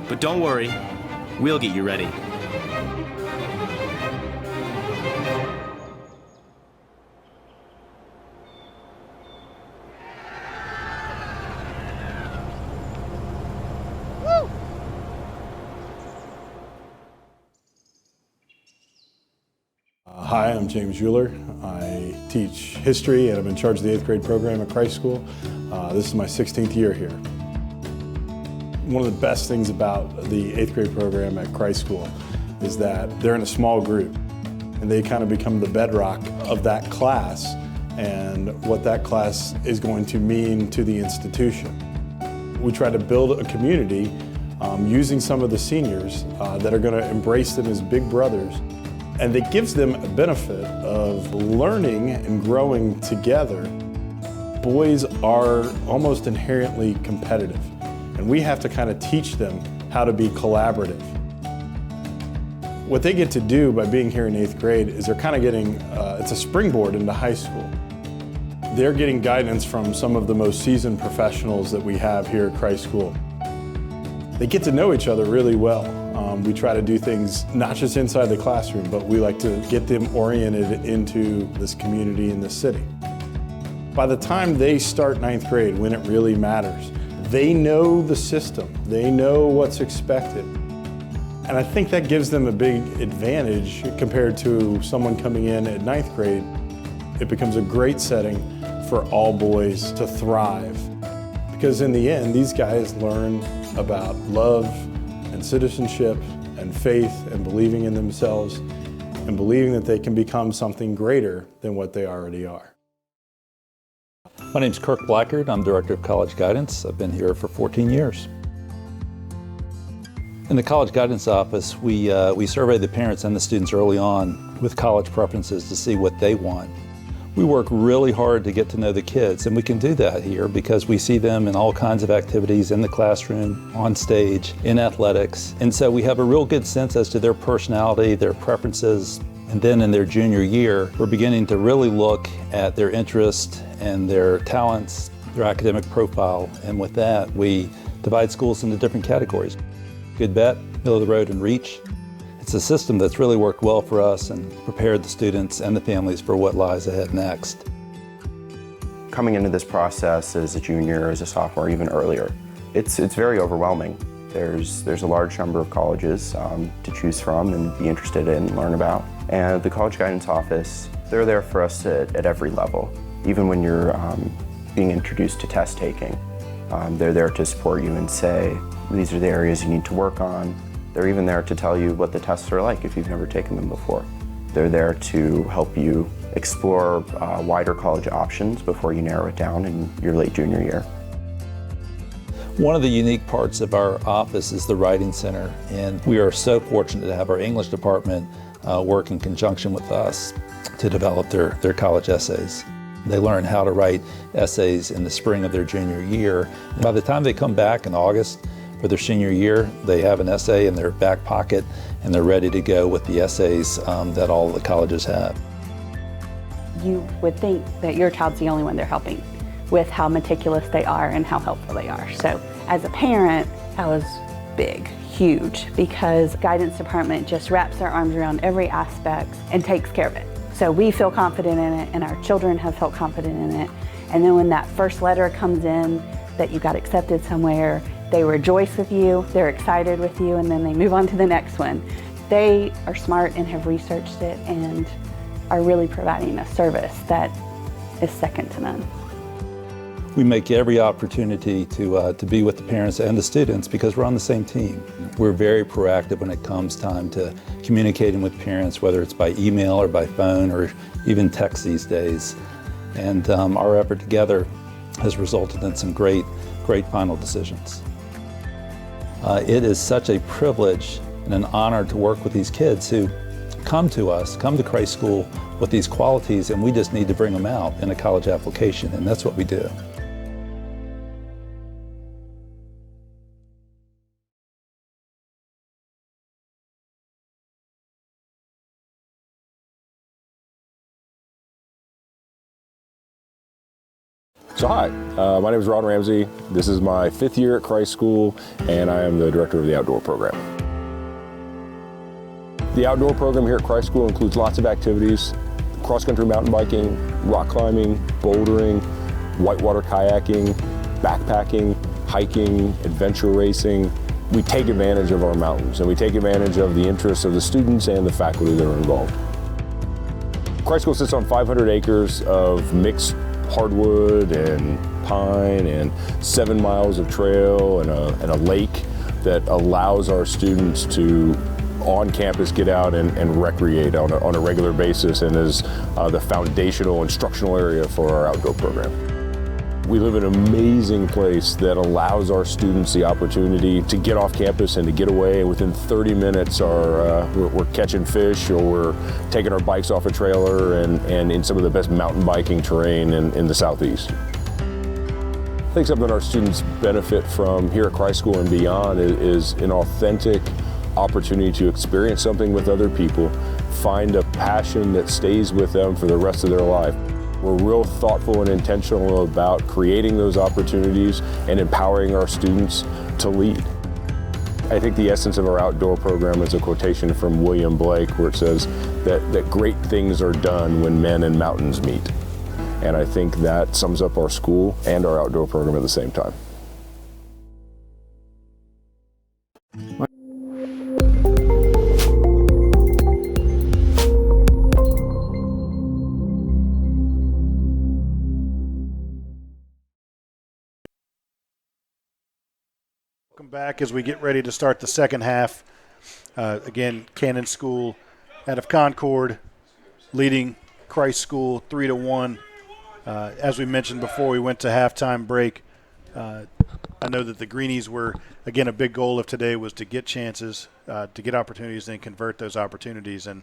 But don't worry, we'll get you ready. Hi, I'm James Euler. I teach history and I'm in charge of the 8th grade program at Christ School. This is my 16th year here. One of the best things about the 8th grade program at Christ School is that they're in a small group and they kind of become the bedrock of that class and what that class is going to mean to the institution. We try to build a community using some of the seniors that are going to embrace them as big brothers. And it gives them a benefit of learning and growing together. Boys are almost inherently competitive, and we have to kind of teach them how to be collaborative. What they get to do by being here in 8th grade is they're kind of getting, it's a springboard into high school. They're getting guidance from some of the most seasoned professionals that we have here at Christ School. They get to know each other really well. We try to do things not just inside the classroom, but we like to get them oriented into this community and this city. By the time they start 9th grade, when it really matters, they know the system, they know what's expected. And I think that gives them a big advantage compared to someone coming in at 9th grade. It becomes a great setting for all boys to thrive. Because in the end, these guys learn about love and citizenship and faith and believing in themselves and believing that they can become something greater than what they already are. My name's Kirk Blackard. I'm Director of College Guidance. I've been here for 14 years. In the College Guidance Office, we survey the parents and the students early on with college preferences to see what they want. We work really hard to get to know the kids, and we can do that here because we see them in all kinds of activities in the classroom, on stage, in athletics. And so we have a real good sense as to their personality, their preferences. And then in their junior year, we're beginning to really look at their interests and their talents, their academic profile. And with that, we divide schools into different categories. Good bet, middle of the road, and reach. It's a system that's really worked well for us and prepared the students and the families for what lies ahead next. Coming into this process as a junior, as a sophomore, even earlier, it's very overwhelming. There's a large number of colleges to choose from and be interested in and learn about. And the College Guidance Office, they're there for us at every level. Even when you're being introduced to test taking, they're there to support you and say, these are the areas you need to work on. They're even there to tell you what the tests are like if you've never taken them before. They're there to help you explore wider college options before you narrow it down in your late junior year. One of the unique parts of our office is the Writing Center, and we are so fortunate to have our English department work in conjunction with us to develop their college essays. They learn how to write essays in the spring of their junior year. And by the time they come back in August, for their senior year. They have an essay in their back pocket and they're ready to go with the essays that all the colleges have. You would think that your child's the only one they're helping with how meticulous they are and how helpful they are. So as a parent, that was big, huge, because guidance department just wraps their arms around every aspect and takes care of it. So we feel confident in it and our children have felt confident in it. And then when that first letter comes in that you got accepted somewhere, they rejoice with you, they're excited with you, and then they move on to the next one. They are smart and have researched it and are really providing a service that is second to none. We make every opportunity to be with the parents and the students because we're on the same team. We're very proactive when it comes time to communicating with parents, whether it's by email or by phone or even text these days. And our effort together has resulted in some great final decisions. It is such a privilege and an honor to work with these kids who come to Christ School with these qualities, and we just need to bring them out in a college application, and that's what we do. So hi, my name is Ron Ramsey. This is my 5th year at Christ School, and I am the director of the outdoor program. The outdoor program here at Christ School includes lots of activities: cross-country mountain biking, rock climbing, bouldering, whitewater kayaking, backpacking, hiking, adventure racing. We take advantage of our mountains, and we take advantage of the interests of the students and the faculty that are involved. Christ School sits on 500 acres of mixed hardwood and pine and 7 miles of trail and a lake that allows our students to on campus get out and recreate on a regular basis, and is the foundational instructional area for our outdoor program. We live in an amazing place that allows our students the opportunity to get off campus and to get away. Within 30 minutes we're catching fish, or we're taking our bikes off a trailer and in some of the best mountain biking terrain in the Southeast. I think something our students benefit from here at Christ School and beyond is an authentic opportunity to experience something with other people, find a passion that stays with them for the rest of their life. We're real thoughtful and intentional about creating those opportunities and empowering our students to lead. I think the essence of our outdoor program is a quotation from William Blake, where it says that great things are done when men and mountains meet. And I think that sums up our school and our outdoor program at the same time. Welcome back as we get ready to start the second half. Again, Cannon School out of Concord leading Christ School 3-1. As we mentioned before we went to halftime break, I know that the Greenies were, again, a big goal of today was to get chances, to get opportunities and convert those opportunities, and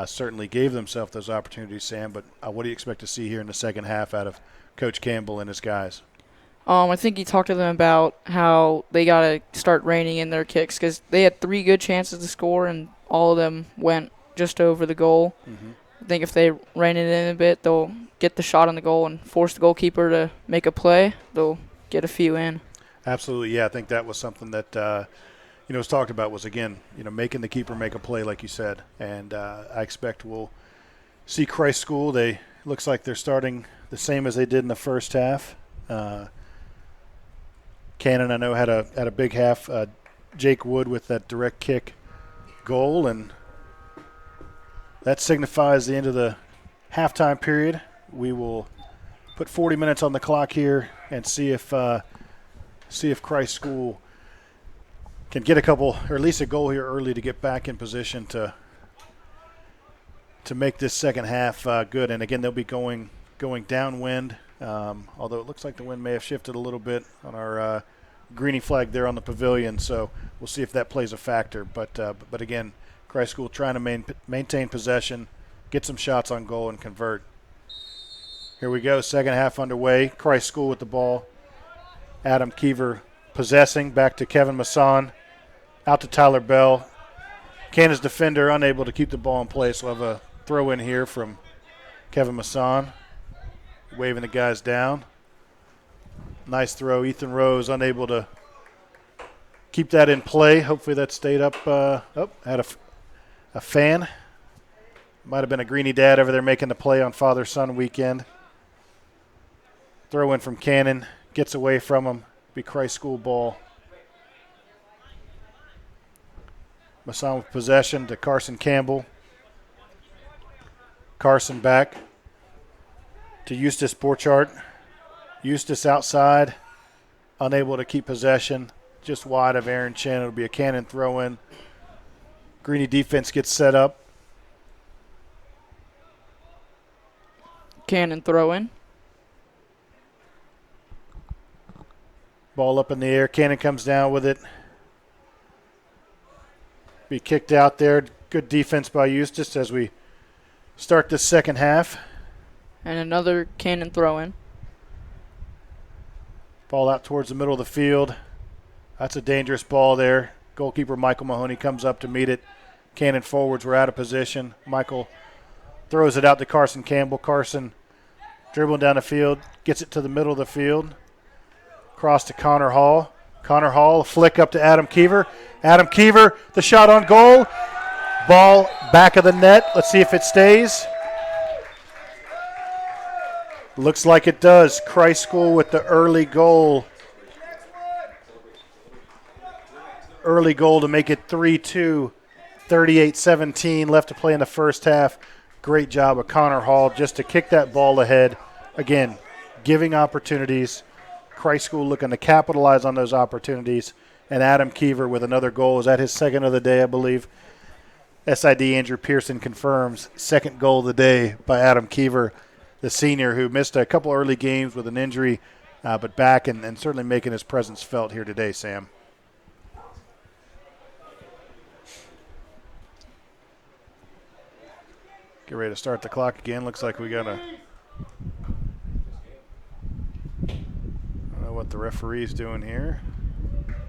certainly gave themselves those opportunities, Sam. But what do you expect to see here in the second half out of Coach Campbell and his guys? I think he talked to them about how they got to start reining in their kicks, because they had 3 good chances to score, and all of them went just over the goal. Mm-hmm. I think if they rein it in a bit, they'll get the shot on the goal and force the goalkeeper to make a play. They'll get a few in. Absolutely, yeah. I think that was something that was talked about, was, again, making the keeper make a play, like you said. And I expect we'll see Christ School. Looks like they're starting the same as they did in the first half. Cannon, I know, had a big half. Jake Wood with that direct kick goal, and that signifies the end of the halftime period. We will put 40 minutes on the clock here and see if Christ School can get a couple, or at least a goal here early, to get back in position to make this second half good. And again, they'll be going downwind. Although it looks like the wind may have shifted a little bit on our greenie flag there on the pavilion, so we'll see if that plays a factor. But again, Christ School trying to maintain possession, get some shots on goal, and convert. Here we go, second half underway. Christ School with the ball. Adam Keever possessing back to Kevin Masson. Out to Tyler Bell. Cannon's defender unable to keep the ball in place. We'll have a throw in here from Kevin Masson, waving the guys down. Nice throw. Ethan Rose unable to keep that in play. Hopefully that stayed up. Had a fan. Might have been a Greenie dad over there making the play on Father-Son weekend. Throw in from Cannon. Gets away from him. Be Christ School ball. Masson with possession to Carson Campbell. Carson back to Eustace Borchardt. Eustace outside. Unable to keep possession. Just wide of Aaron Chen. It'll be a Cannon throw in. Greenie defense gets set up. Cannon throw in. Ball up in the air. Cannon comes down with it. Be kicked out there. Good defense by Eustace as we start the second half. And another Cannon throw in. Ball out towards the middle of the field. That's a dangerous ball there. Goalkeeper Michael Mahoney comes up to meet it. Cannon forwards were out of position. Michael throws it out to Carson Campbell. Carson dribbling down the field. Gets it to the middle of the field. Cross to Connor Hall. Connor Hall, a flick up to Adam Keever. Adam Keever, the shot on goal. Ball back of the net. Let's see if it stays. Looks like it does. Christ School with the early goal. Early goal to make it 3-2. 38-17 left to play in the first half. Great job of Connor Hall just to kick that ball ahead. Again, giving opportunities. Christ School looking to capitalize on those opportunities. And Adam Keever with another goal. Is that his second of the day, I believe? SID Andrew Pearson confirms second goal of the day by Adam Keever, the senior who missed a couple early games with an injury, but back and certainly making his presence felt here today, Sam. Get ready to start the clock again. Looks like we got a... I don't know what the referee's doing here.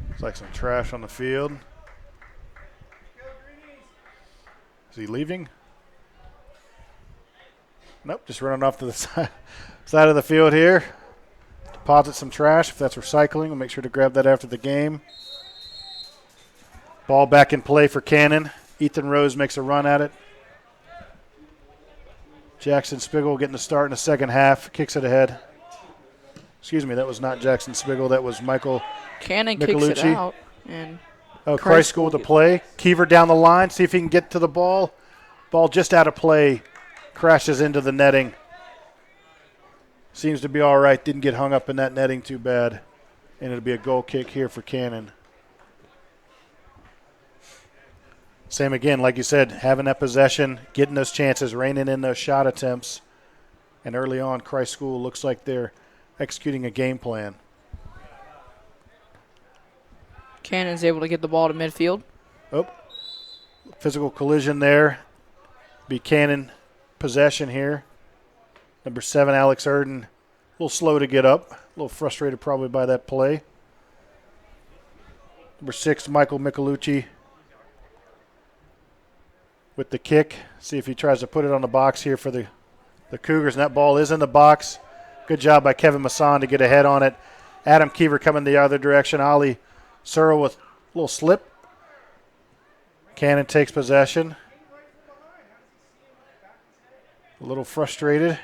Looks like some trash on the field. Is he leaving? Nope, just running off to the side of the field here. Deposit some trash. If that's recycling, we'll make sure to grab that after the game. Ball back in play for Cannon. Ethan Rose makes a run at it. Jackson Spigel getting the start in the second half. Kicks it ahead. Excuse me, that was not Jackson Spigel. That was Michael Cannon Michelucci. kicks it out. And Christ School to play. Keever down the line. See if he can get to the ball. Ball just out of play. Crashes into the netting. Seems to be all right. Didn't get hung up in that netting too bad. And it'll be a goal kick here for Cannon. Same again, like you said, having that possession, getting those chances, reining in those shot attempts. And early on, Christ School looks like they're executing a game plan. Cannon's able to get the ball to midfield. Oh, physical collision there. Be Cannon possession here. Number 7, Alex Erden, a little slow to get up. A little frustrated probably by that play. Number 6, Michael Michelucci with the kick. See if he tries to put it on the box here for the Cougars. And that ball is in the box. Good job by Kevin Masson to get ahead on it. Adam Keever coming the other direction. Ali Searle with a little slip. Cannon takes possession. A little frustrated.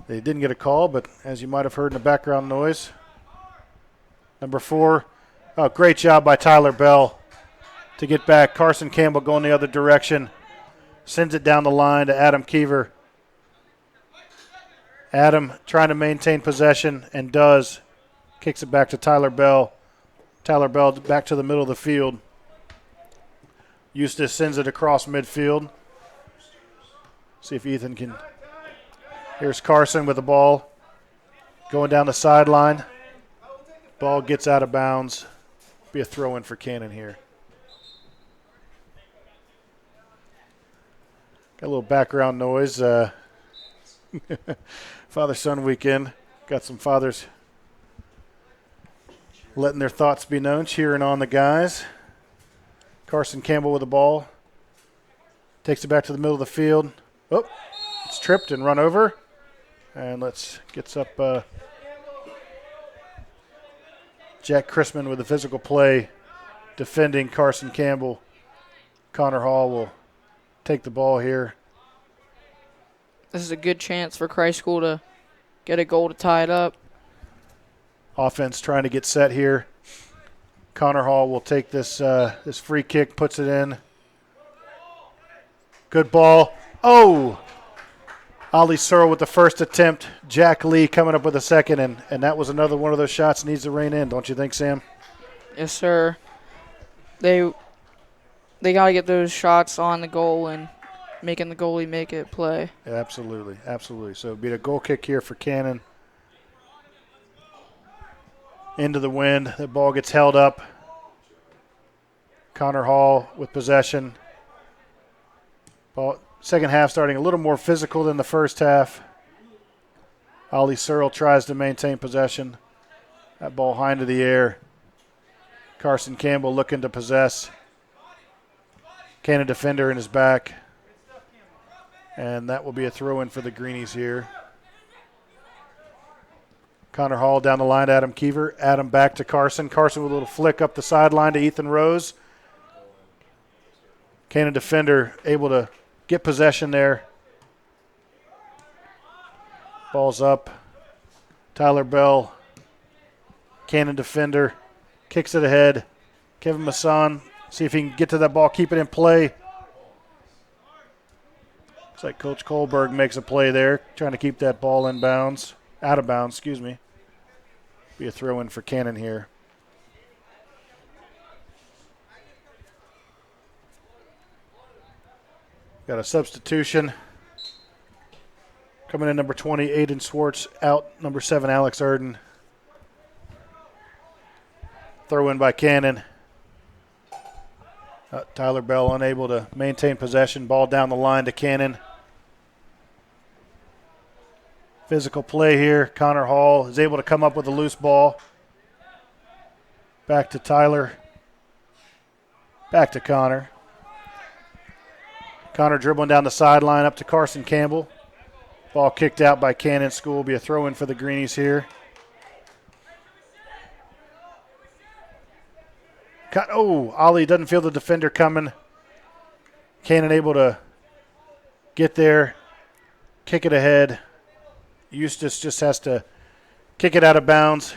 They didn't get a call, but as you might have heard in the background noise. Number 4, great job by Tyler Bell to get back. Carson Campbell going the other direction. Sends it down the line to Adam Keever. Adam trying to maintain possession and does. Kicks it back to Tyler Bell. Tyler Bell back to the middle of the field. Eustace sends it across midfield. See if Ethan can. Here's Carson with the ball. Going down the sideline. Ball gets out of bounds. Be a throw in for Cannon here. Got a little background noise. Father-son weekend. Got some fathers letting their thoughts be known, cheering on the guys. Carson Campbell with the ball. Takes it back to the middle of the field. Oh, it's tripped and run over. And gets up Jack Chrisman with the physical play, defending Carson Campbell. Connor Hall will take the ball here. This is a good chance for Christ School to get a goal to tie it up. Offense trying to get set here. Connor Hall will take this free kick, puts it in. Good ball. Oh! Ali Searle with the first attempt. Jack Lee coming up with a second, and that was another one of those shots needs to rein in, don't you think, Sam? Yes, sir. They got to get those shots on the goal and making the goalie make it play. Absolutely, absolutely. So it'll be a goal kick here for Cannon. Into the wind. The ball gets held up. Connor Hall with possession. Ball, second half starting a little more physical than the first half. Ali Searle tries to maintain possession. That ball high into the air. Carson Campbell looking to possess. Cannon defender in his back. And that will be a throw-in for the Greenies here. Connor Hall down the line to Adam Keever. Adam back to Carson. Carson with a little flick up the sideline to Ethan Rose. Cannon defender able to get possession there. Ball's up. Tyler Bell. Cannon defender. Kicks it ahead. Kevin Masson. See if he can get to that ball, keep it in play. Looks like Coach Kohlberg makes a play there, trying to keep that ball in bounds. Out of bounds, excuse me. Be a throw-in for Cannon here. Got a substitution. Coming in number 20, Aiden Swartz. Out number 7, Alex Erden. Throw-in by Cannon. Tyler Bell unable to maintain possession. Ball down the line to Cannon. Physical play here. Connor Hall is able to come up with a loose ball. Back to Tyler. Back to Connor. Connor dribbling down the sideline up to Carson Campbell. Ball kicked out by Cannon School. Will be a throw-in for the Greenies here. Oh, Ollie doesn't feel the defender coming. Cannon able to get there, kick it ahead. Eustace just has to kick it out of bounds.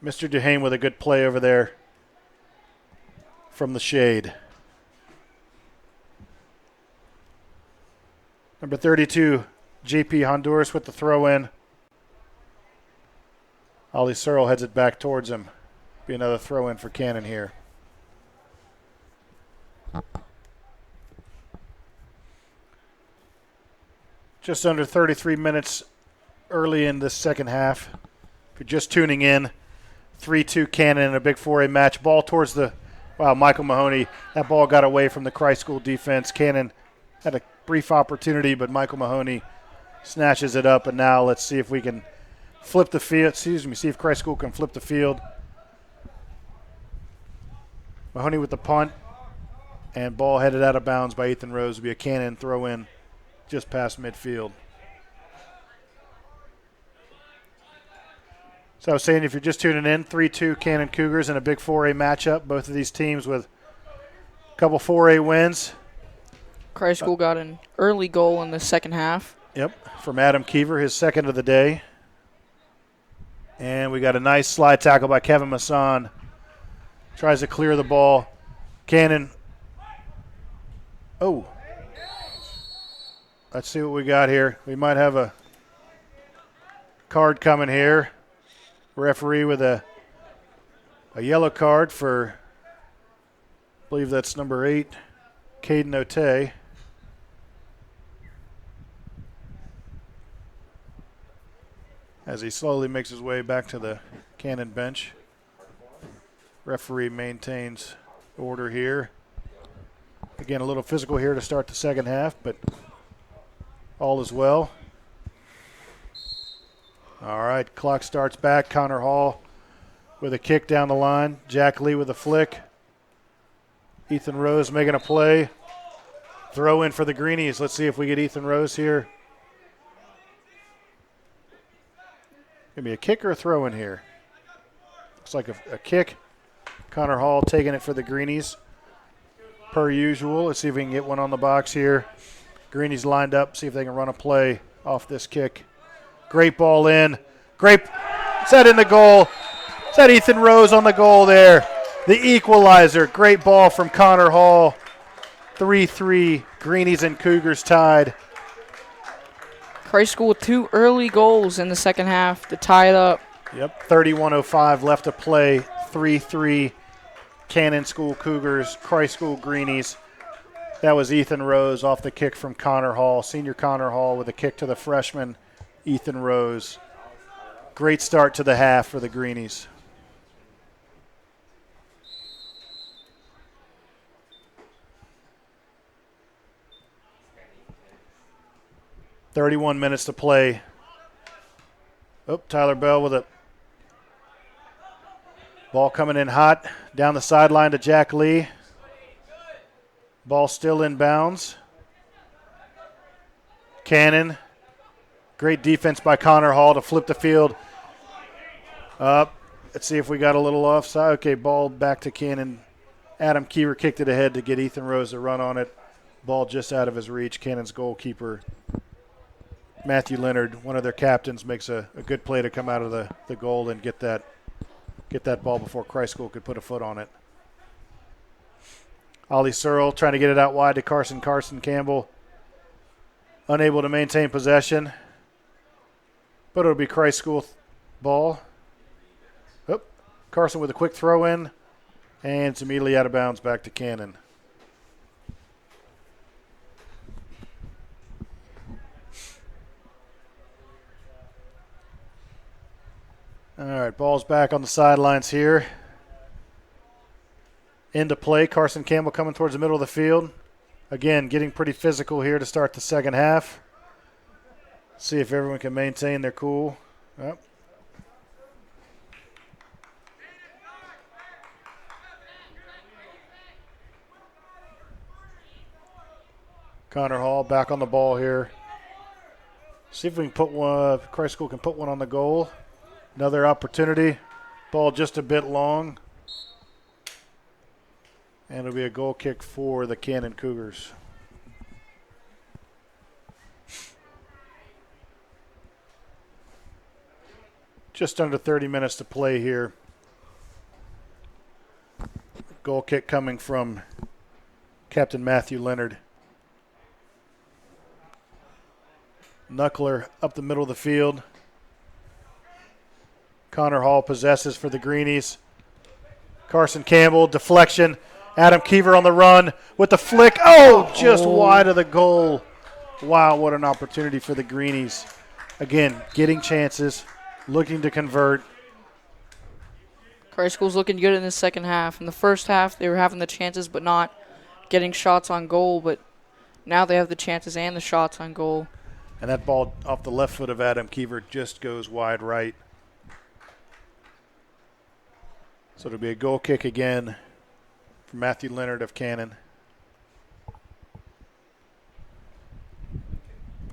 Mr. Duhame with a good play over there from the shade. Number 32, JP Honduras with the throw-in. Ollie Searle heads it back towards him. Be another throw-in for Cannon here. Just under 33 minutes early in this second half. If you're just tuning in, 3-2 Cannon in a big 4A match. Ball towards the, wow, Michael Mahoney. That ball got away from the Christ School defense. Cannon had a brief opportunity, but Michael Mahoney snatches it up. And now let's see if we can flip the field. See if Christ School can flip the field. Mahoney with the punt, and ball headed out of bounds by Ethan Rose. Will be a Cannon throw-in just past midfield. So I was saying, if you're just tuning in, 3-2 Cannon Cougars in a big 4A matchup. Both of these teams with a couple 4A wins. Christ School got an early goal in the second half. Yep, from Adam Keever, his second of the day. And we got a nice slide tackle by Kevin Masson. Tries to clear the ball. Cannon. Oh. Let's see what we got here. We might have a card coming here. Referee with a yellow card for, I believe that's number 8, Caden Otey. As he slowly makes his way back to the Cannon bench. Referee maintains order here. Again, a little physical here to start the second half, but all is well. All right, clock starts back. Connor Hall with a kick down the line. Jack Lee with a flick. Ethan Rose making a play. Throw in for the Greenies. Let's see if we get Ethan Rose here. Give me a kick or a throw in here. Looks like a kick. Connor Hall taking it for the Greenies. Per usual. Let's see if we can get one on the box here. Greenies lined up. See if they can run a play off this kick. Great ball in. Great. Set in the goal. Set Ethan Rose on the goal there. The equalizer. Great ball from Connor Hall. 3-3. Greenies and Cougars tied. Christ School with 2 early goals in the second half to tie it up. Yep, 31:05 left to play. 3-3. Cannon School Cougars, Christ School Greenies. That was Ethan Rose off the kick from Connor Hall. Senior Connor Hall with a kick to the freshman, Ethan Rose. Great start to the half for the Greenies. .31 to play. Oh, Tyler Bell with a ball coming in hot. Down the sideline to Jack Lee. Ball still in bounds. Cannon. Great defense by Connor Hall to flip the field. Up. Let's see if we got a little offside. Okay, ball back to Cannon. Adam Kiever kicked it ahead to get Ethan Rose to run on it. Ball just out of his reach. Cannon's goalkeeper, Matthew Leonard, one of their captains, makes a good play to come out of the goal and get that ball before Christ School could put a foot on it. Ollie Searle trying to get it out wide to Carson Campbell. Unable to maintain possession. But it'll be Christ School ball. Oh, Carson with a quick throw in. And it's immediately out of bounds back to Cannon. All right, ball's back on the sidelines here. Into play, Carson Campbell coming towards the middle of the field. Again, getting pretty physical here to start the second half. See if everyone can maintain their cool. Yep. Connor Hall back on the ball here. See if we can put one, Christ School can put one on the goal. Another opportunity. Ball just a bit long. And it'll be a goal kick for the Cannon Cougars. Just under 30 minutes to play here. Goal kick coming from Captain Matthew Leonard. Knuckler up the middle of the field. Connor Hall possesses for the Greenies. Carson Campbell, deflection. Adam Kiever on the run with the flick. Oh, just wide of the goal. Wow, what an opportunity for the Greenies. Again, getting chances, looking to convert. Christ School's looking good in the second half. In the first half, they were having the chances but not getting shots on goal. But now they have the chances and the shots on goal. And that ball off the left foot of Adam Kiever just goes wide right. So it'll be a goal kick again for Matthew Leonard of Cannon.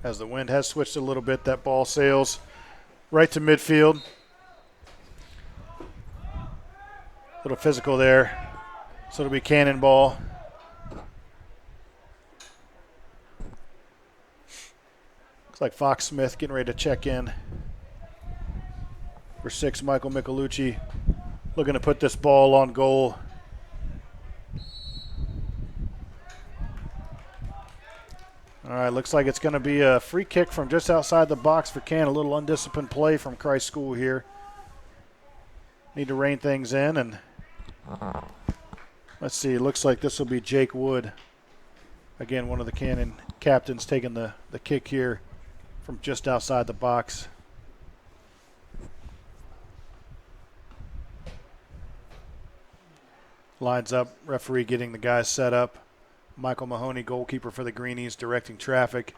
As the wind has switched a little bit, that ball sails right to midfield. A little physical there. So it'll be Cannon ball. Looks like Fox Smith getting ready to check in. For 6, Michael Michelucci looking to put this ball on goal. All right, looks like it's going to be a free kick from just outside the box for Cannon. A little undisciplined play from Christ School here. Need to rein things in, and let's see. It looks like this will be Jake Wood. Again, one of the Cannon captains taking the kick here from just outside the box. Lines up, referee getting the guys set up. Michael Mahoney, goalkeeper for the Greenies, directing traffic.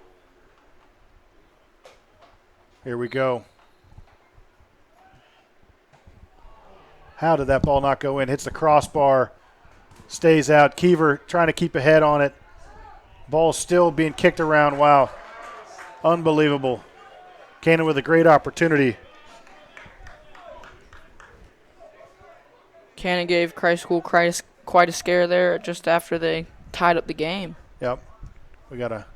Here we go. How did that ball not go in? Hits the crossbar, stays out. Keever trying to keep a head on it. Ball still being kicked around. Wow. Unbelievable. Cannon with a great opportunity. Cannon gave Christ School quite a scare there just after they tied up the game. Yep. We got a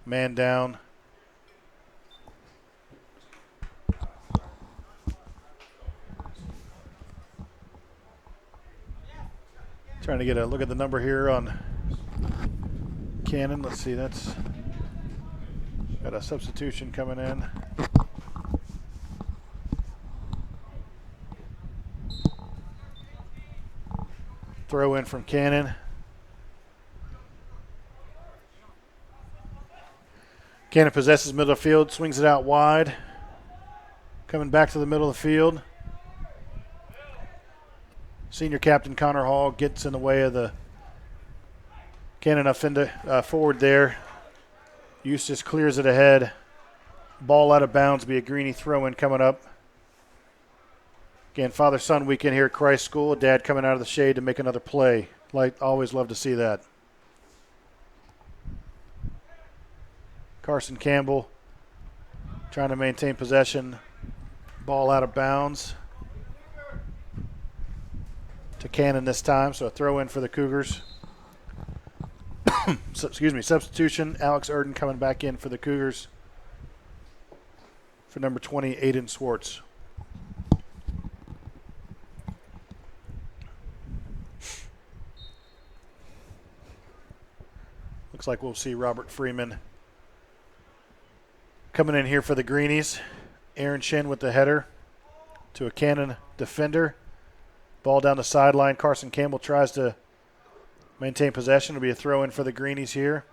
man down. Trying to get a look at the number here on Cannon. Let's see, that's got a substitution coming in. Throw in from Cannon. Cannon possesses middle of the field, swings it out wide. Coming back to the middle of the field. Senior captain Connor Hall gets in the way of the Cannon forward there. Eustace clears it ahead. Ball out of bounds, be a Greenie throw-in coming up. Again, father-son weekend here at Christ School. Dad coming out of the shade to make another play. Always love to see that. Carson Campbell trying to maintain possession. Ball out of bounds to Cannon this time, so a throw-in for the Cougars. Substitution. Alex Erden coming back in for the Cougars for number 20, Aiden Swartz. Looks like we'll see Robert Freeman coming in here for the Greenies. Aaron Shin with the header to a Cannon defender. Ball down the sideline. Carson Campbell tries to maintain possession. It'll be a throw-in for the Greenies here.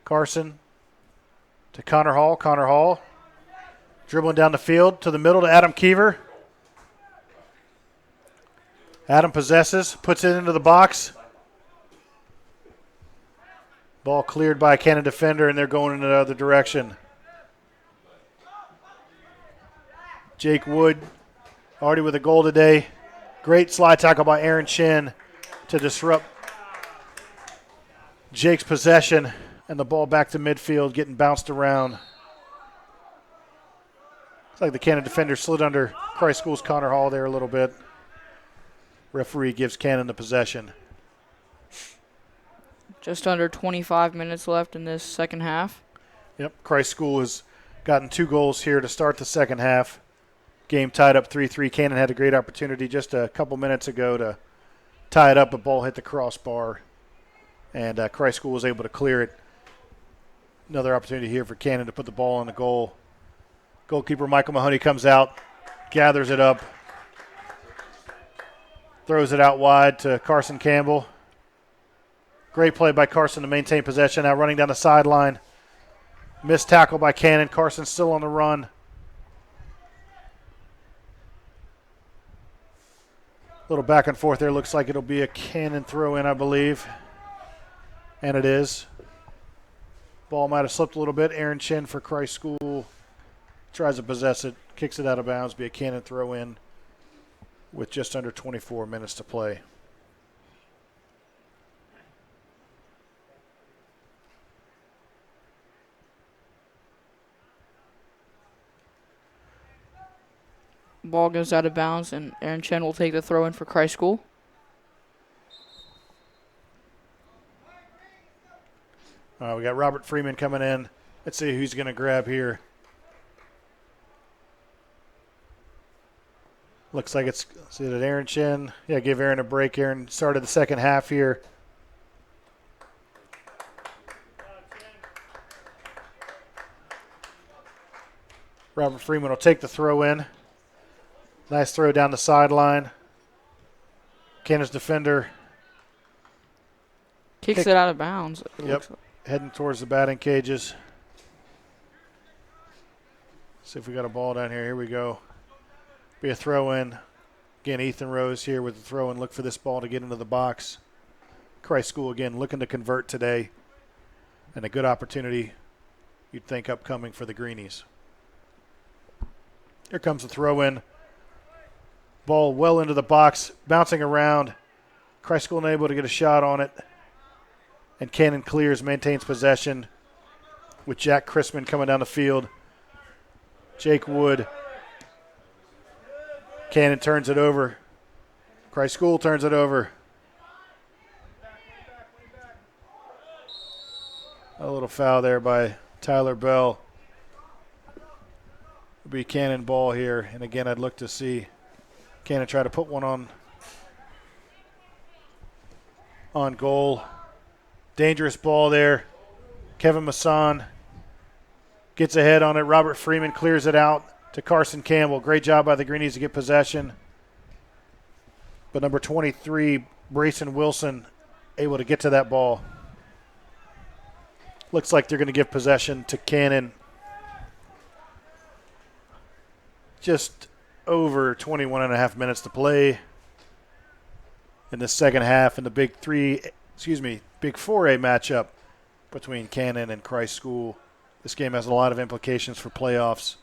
Carson to Connor Hall. Connor Hall dribbling down the field to the middle to Adam Keever. Adam possesses, puts it into the box. Ball cleared by a Cannon defender, and they're going in the other direction. Jake Wood already with a goal today. Great slide tackle by Aaron Chin to disrupt Jake's possession, and the ball back to midfield, getting bounced around. Looks like the Cannon defender slid under Christ School's Connor Hall there a little bit. Referee gives Cannon the possession. Just under 25 minutes left in this second half. Yep, Christ School has gotten 2 goals here to start the second half. Game tied up 3-3. Cannon had a great opportunity just a couple minutes ago to tie it up. A ball hit the crossbar, and Christ School was able to clear it. Another opportunity here for Cannon to put the ball on the goal. Goalkeeper Michael Mahoney comes out, gathers it up, throws it out wide to Carson Campbell. Great play by Carson to maintain possession. Now running down the sideline. Missed tackle by Cannon. Carson still on the run. Little back and forth there. Looks like it'll be a Cannon throw in, I believe. And it is. Ball might have slipped a little bit. Aaron Chin for Christ School tries to possess it. Kicks it out of bounds. Be a Cannon throw in with just under 24 minutes to play. Ball goes out of bounds, and Aaron Chen will take the throw in for Christ School. We got Robert Freeman coming in. Let's see who's going to grab here. Looks like it's Aaron Chen. Yeah, give Aaron a break. Aaron started the second half here. Robert Freeman will take the throw in. Nice throw down the sideline. Cannon's defender kicks it out of bounds. Yep, heading towards the batting cages. See if we got a ball down here. Here we go. Be a throw in. Again, Ethan Rose here with the throw in. Look for this ball to get into the box. Christ School again looking to convert today. And a good opportunity, you'd think, upcoming for the Greenies. Here comes the throw in. Ball well into the box, bouncing around. Christ School unable to get a shot on it. And Cannon clears, maintains possession with Jack Chrisman coming down the field. Jake Wood. Cannon turns it over. Christ School turns it over. A little foul there by Tyler Bell. It'll be Cannon ball here. And again, I'd look to see Cannon try to put one on goal. Dangerous ball there. Kevin Masson gets ahead on it. Robert Freeman clears it out to Carson Campbell. Great job by the Greenies to get possession. But number 23, Brayson Wilson, able to get to that ball. Looks like they're going to give possession to Cannon. Just over 21 and a half minutes to play in the second half in the big 4A matchup between Cannon and Christ School. This game has a lot of implications for playoffs.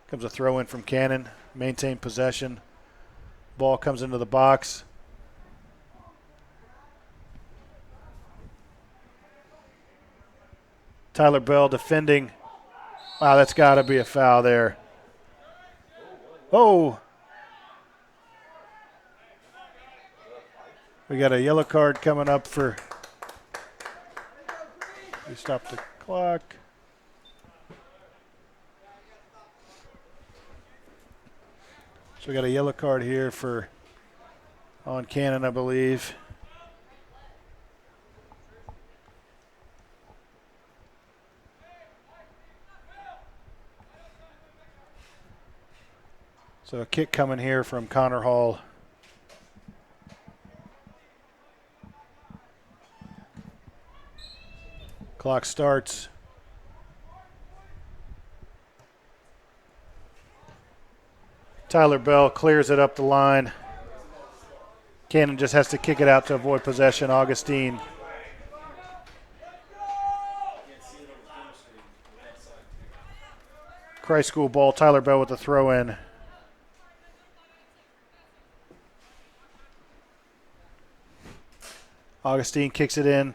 Comes a throw in from Cannon, maintain possession. Ball comes into the box. Tyler Bell defending. Wow, that's got to be a foul there. Oh. We got a yellow card coming up for. We stop the clock. So we got a yellow card here on Cannon, I believe. So a kick coming here from Connor Hall. Clock starts. Tyler Bell clears it up the line. Cannon just has to kick it out to avoid possession. Augustine. Christ School ball. Tyler Bell with the throw in. Augustine kicks it in.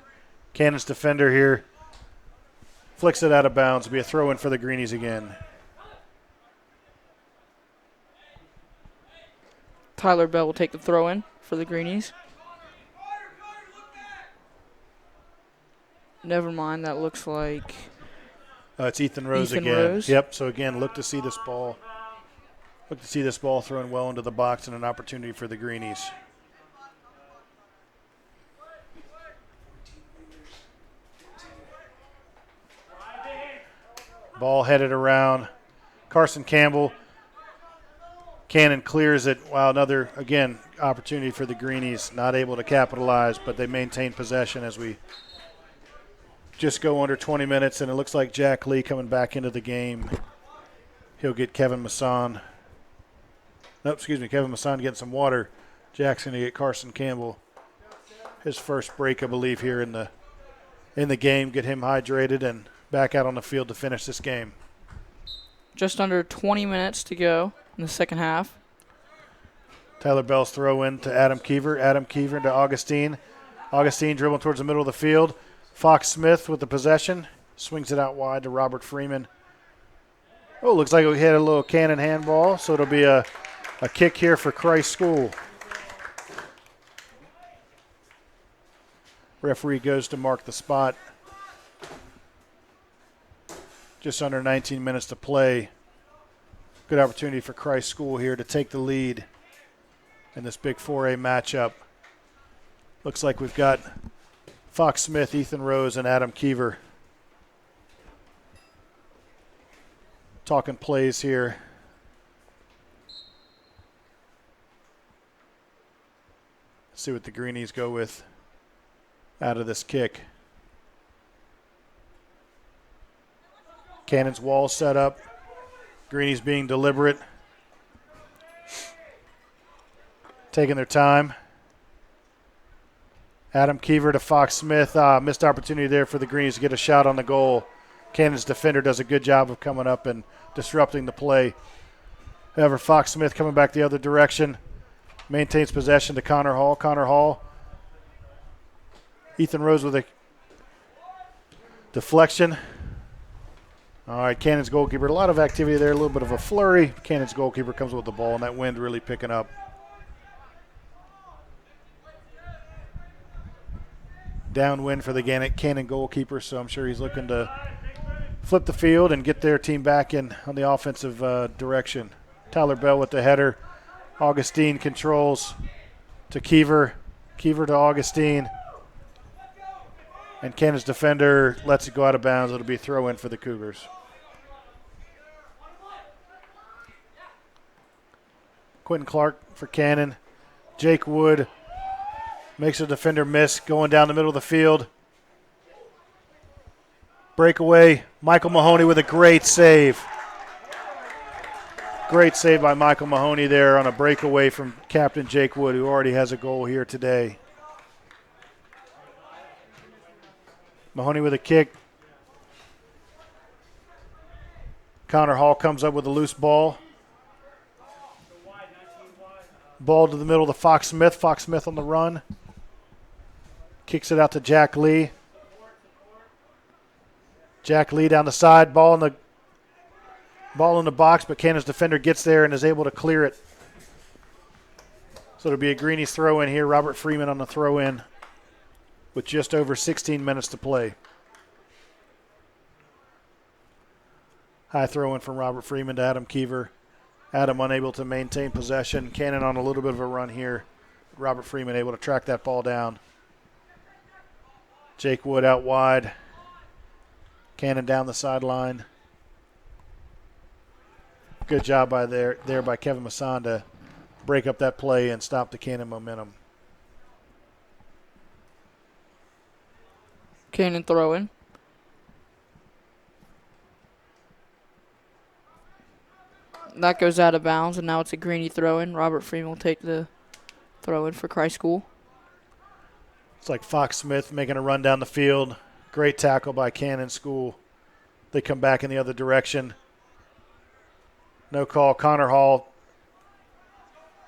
Cannon's defender here flicks it out of bounds. It'll be a throw in for the Greenies again. Tyler Bell will take the throw in for the Greenies. Never mind, that looks like it's Ethan Rose Ethan again. Rose. Yep, so again, look to see this ball thrown well into the box and an opportunity for the Greenies. Ball headed around. Carson Campbell. Cannon clears it. Wow, another, again, opportunity for the Greenies. Not able to capitalize, but they maintain possession as we just go under 20 minutes, and it looks like Jack Lee coming back into the game. He'll get Kevin Masson. Kevin Masson getting some water. Jack's going to get Carson Campbell. His first break, I believe, here in the game. Get him hydrated and back out on the field to finish this game. Just under 20 minutes to go in the second half. Tyler Bell's throw in to Adam Keever. Adam Keever to Augustine. Augustine dribbling towards the middle of the field. Fox Smith with the possession. Swings it out wide to Robert Freeman. Oh, looks like we hit a little Cannon handball, so it'll be a kick here for Christ School. Referee goes to mark the spot. Just under 19 minutes to play. Good opportunity for Christ School here to take the lead in this big 4A matchup. Looks like we've got Fox Smith, Ethan Rose, and Adam Keever talking plays here. Let's see what the Greenies go with out of this kick. Cannon's wall set up. Greenies being deliberate. Taking their time. Adam Keever to Fox Smith. Missed opportunity there for the Greenies to get a shot on the goal. Cannon's defender does a good job of coming up and disrupting the play. However, Fox Smith coming back the other direction. Maintains possession to Connor Hall. Connor Hall. Ethan Rose with a deflection. All right, Cannon's goalkeeper. A lot of activity there, a little bit of a flurry. Cannon's goalkeeper comes with the ball, and that wind really picking up. Downwind for the Cannon goalkeeper, so I'm sure he's looking to flip the field and get their team back in on the offensive direction. Tyler Bell with the header. Augustine controls to Keever. Keever to Augustine. And Cannon's defender lets it go out of bounds. It'll be a throw in for the Cougars. Quentin Clark for Cannon. Jake Wood makes a defender miss going down the middle of the field. Breakaway. Michael Mahoney with a great save. Great save by Michael Mahoney there on a breakaway from Captain Jake Wood, who already has a goal here today. Mahoney with a kick. Connor Hall comes up with a loose ball. Ball to the middle to Fox Smith. Fox Smith on the run. Kicks it out to Jack Lee. Jack Lee down the side. Ball in the box, but Cannon's defender gets there and is able to clear it. So it'll be a Greenies throw in here. Robert Freeman on the throw in with just over 16 minutes to play. High throw in from Robert Freeman to Adam Keever. Adam unable to maintain possession. Cannon on a little bit of a run here. Robert Freeman able to track that ball down. Jake Wood out wide. Cannon down the sideline. Good job by by Kevin Masson to break up that play and stop the Cannon momentum. Cannon throw in. That goes out of bounds, and now it's a Greenie throw in. Robert Freeman will take the throw in for Christ School. It's like Fox Smith making a run down the field. Great tackle by Cannon School. They come back in the other direction. No call. Connor Hall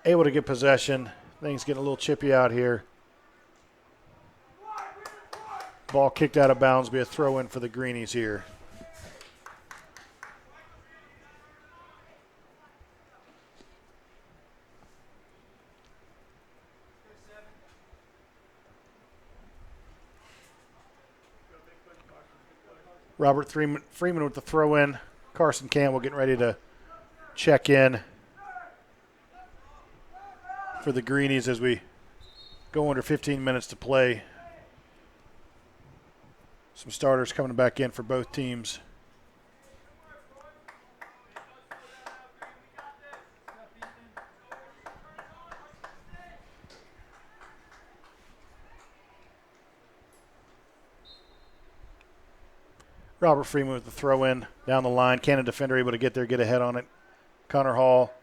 able to get possession. Things getting a little chippy out here. Ball kicked out of bounds. Be a throw in for the Greenies here. Robert Freeman with the throw in. Carson Campbell getting ready to check in for the Greenies as we go under 15 minutes to play. Some starters coming back in for both teams. Robert Freeman with the throw in down the line. Cannon defender able to get there, get ahead on it. Connor Hall.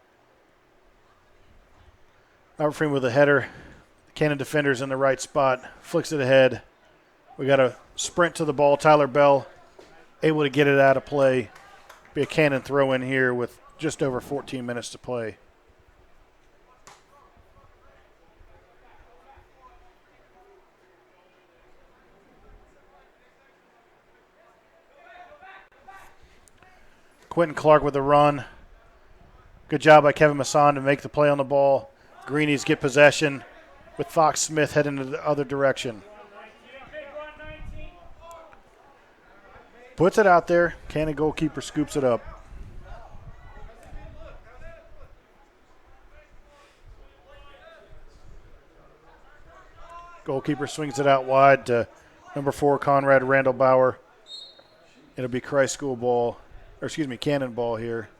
Robert Freeman with a header. Cannon defender's in the right spot. Flicks it ahead. We got a sprint to the ball. Tyler Bell able to get it out of play. Be a Cannon throw in here with just over 14 minutes to play. Quentin Clark with a run. Good job by Kevin Masson to make the play on the ball. Greenies get possession with Fox Smith heading in the other direction. Puts it out there. Cannon goalkeeper scoops it up. Goalkeeper swings it out wide to number 4, Conrad Randall Bauer. It'll be Christ School ball. Cannon ball here.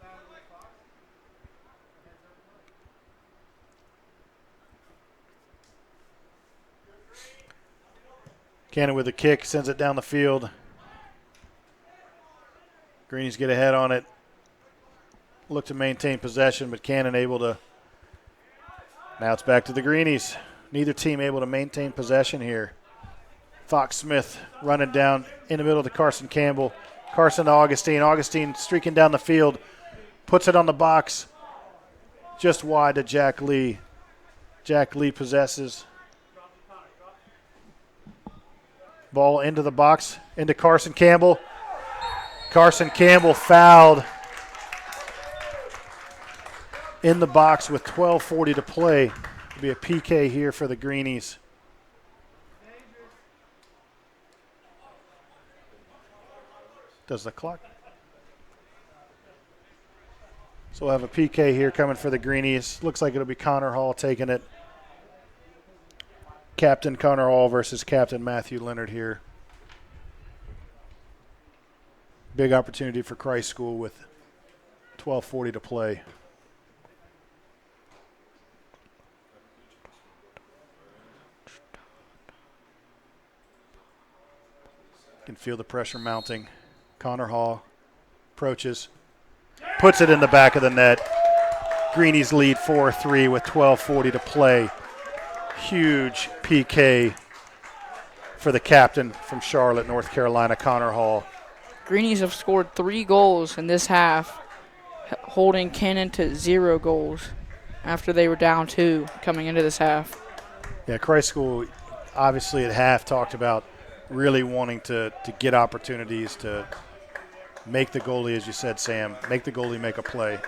Cannon with a kick, sends it down the field. Greenies get ahead on it. Look to maintain possession, but Cannon able to. Now it's back to the Greenies. Neither team able to maintain possession here. Fox Smith running down in the middle to Carson Campbell. Carson to Augustine. Augustine streaking down the field. Puts it on the box. Just wide to Jack Lee. Jack Lee possesses. Ball into the box. Into Carson Campbell. Carson Campbell fouled in the box with 12:40 to play. It'll be a PK here for the Greenies. Does the clock? So we'll have a PK here coming for the Greenies. Looks like it'll be Connor Hall taking it. Captain Connor Hall versus Captain Matthew Leonard here. Big opportunity for Christ School with 12:40 to play. You can feel the pressure mounting. Connor Hall approaches, puts it in the back of the net. Greenies lead 4-3 with 12:40 to play. Huge PK for the captain from Charlotte, North Carolina, Connor Hall. Greenies have scored 3 goals in this half, holding Cannon to 0 goals after they were down 2 coming into this half. Yeah, Christ School obviously at half talked about really wanting to get opportunities to make the goalie, as you said, Sam, make the goalie make a play.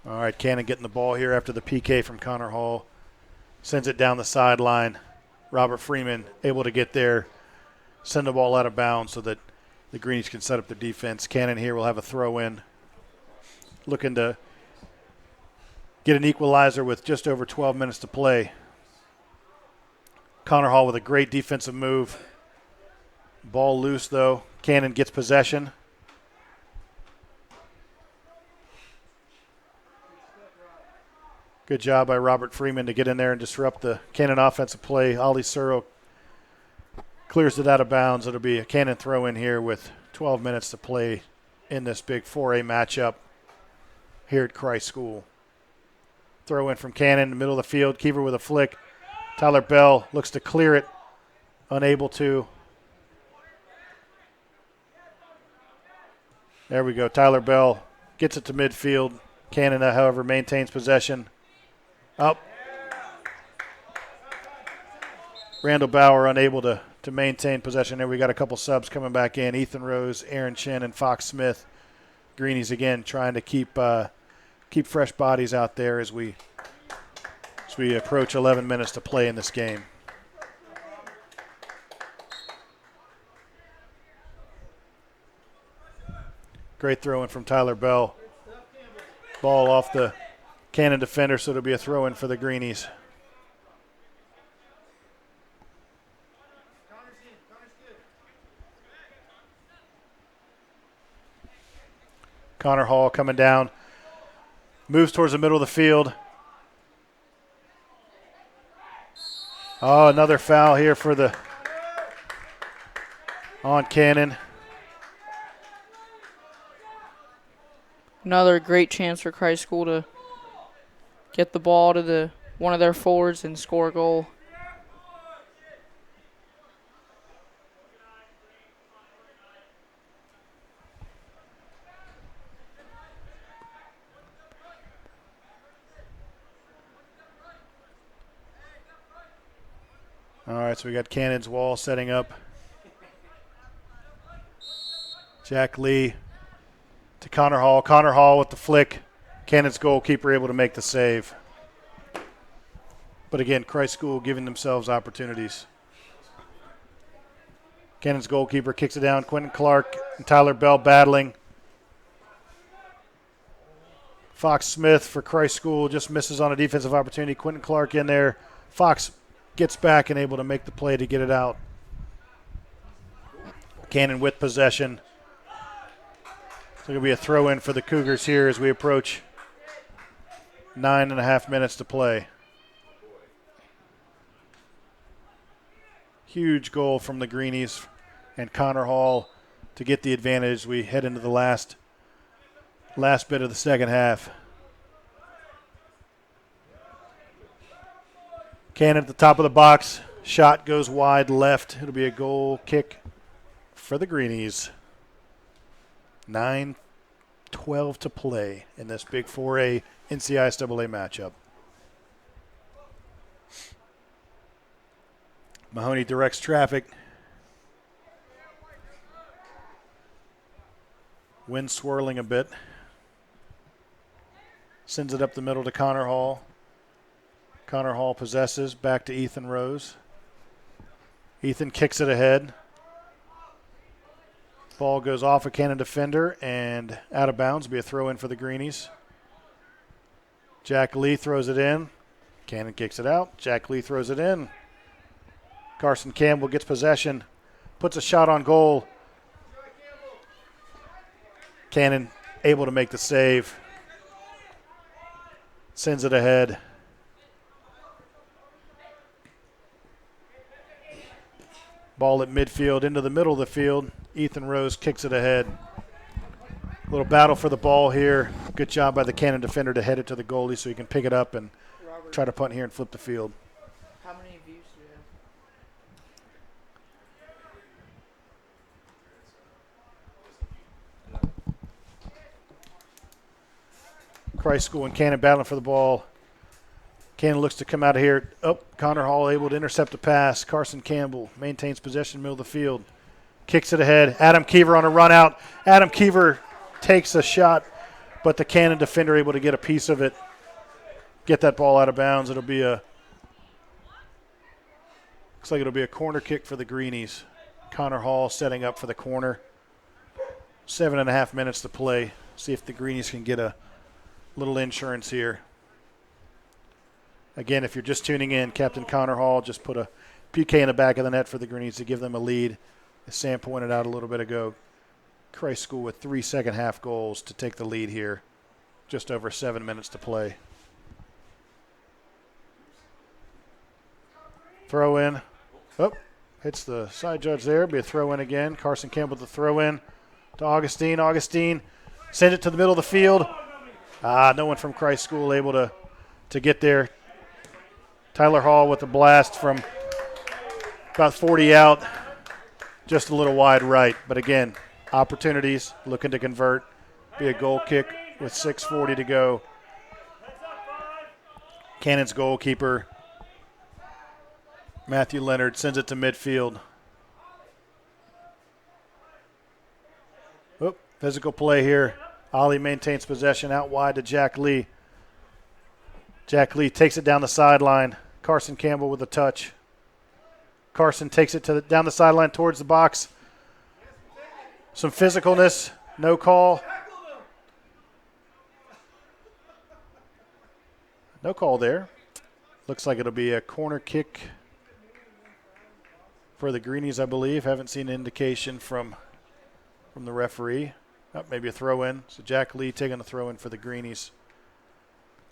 All right, Cannon getting the ball here after the PK from Connor Hall. Sends it down the sideline. Robert Freeman able to get there, send the ball out of bounds so that the Greenies can set up their defense. Cannon here will have a throw in. Looking to get an equalizer with just over 12 minutes to play. Connor Hall with a great defensive move. Ball loose though. Cannon gets possession. Good job by Robert Freeman to get in there and disrupt the Cannon offensive play. Ali Suro clears it out of bounds. It'll be a Cannon throw in here with 12 minutes to play in this big 4A matchup here at Christ School. Throw in from Cannon in the middle of the field. Keeper with a flick. Tyler Bell looks to clear it. Unable to. There we go. Tyler Bell gets it to midfield. Cannon, however, maintains possession. Up. Randall Bauer unable to maintain possession there. We got a couple subs coming back in. Ethan Rose, Aaron Chin, and Fox Smith. Greenies again trying to keep fresh bodies out there as we approach 11 minutes to play in this game. Great throw in from Tyler Bell. Ball off the Cannon defender, so it'll be a throw in for the Greenies. Connor Hall coming down. Moves towards the middle of the field. Oh, another foul here on Cannon. Another great chance for Christ School to get the ball to one of their forwards and score a goal. All right, so we got Cannon's wall setting up. Jack Lee to Connor Hall. Connor Hall with the flick. Cannon's goalkeeper able to make the save. But again, Christ School giving themselves opportunities. Cannon's goalkeeper kicks it down. Quentin Clark and Tyler Bell battling. Fox Smith for Christ School just misses on a defensive opportunity. Quentin Clark in there. Fox gets back and able to make the play to get it out. Cannon with possession. So it'll be a throw in for the Cougars here as we approach 9.5 minutes to play. Huge goal from the Greenies and Connor Hall to get the advantage. We head into the last bit of the second half. Cannon at the top of the box. Shot goes wide left. It'll be a goal kick for the Greenies. 9-12 to play in this big 4A NCISAA matchup. Mahoney directs traffic. Wind swirling a bit. Sends it up the middle to Connor Hall. Connor Hall possesses. Back to Ethan Rose. Ethan kicks it ahead. Ball goes off a Cannon defender and out of bounds. Be a throw in for the Greenies. Jack Lee throws it in. Cannon kicks it out. Jack Lee throws it in. Carson Campbell gets possession. Puts a shot on goal. Cannon able to make the save. Sends it ahead. Ball at midfield into the middle of the field. Ethan Rose kicks it ahead. A little battle for the ball here. Good job by the Cannon defender to head it to the goalie so he can pick it up and try to punt here and flip the field. How many views do you have? Christ School and Cannon battling for the ball. Cannon looks to come out of here. Oh, Connor Hall able to intercept a pass. Carson Campbell maintains possession middle of the field. Kicks it ahead. Adam Keever on a run out. Adam Keever takes a shot, but the Cannon defender able to get a piece of it. Get that ball out of bounds. Looks like it'll be a corner kick for the Greenies. Connor Hall setting up for the corner. 7.5 minutes to play. See if the Greenies can get a little insurance here. Again, if you're just tuning in, Captain Connor Hall just put a PK in the back of the net for the Greenies to give them a lead. As Sam pointed out a little bit ago, Christ School with 3 second-half goals to take the lead here. Just over 7 minutes to play. Throw in. Oh, hits the side judge there. Be a throw in again. Carson Campbell to throw in to Augustine. Augustine sends it to the middle of the field. No one from Christ School able to get there. Tyler Hall with a blast from about 40 out. Just a little wide right. But again, opportunities, looking to convert. Be a goal kick with 6:40 to go. Cannon's goalkeeper, Matthew Leonard, sends it to midfield. Oh, physical play here. Ollie maintains possession out wide to Jack Lee. Jack Lee takes it down the sideline. Carson Campbell with a touch. Carson takes it down the sideline towards the box. Some physicalness. No call. No call there. Looks like it'll be a corner kick for the Greenies, I believe. Haven't seen an indication from the referee. Maybe a throw-in. So Jack Lee taking a throw-in for the Greenies.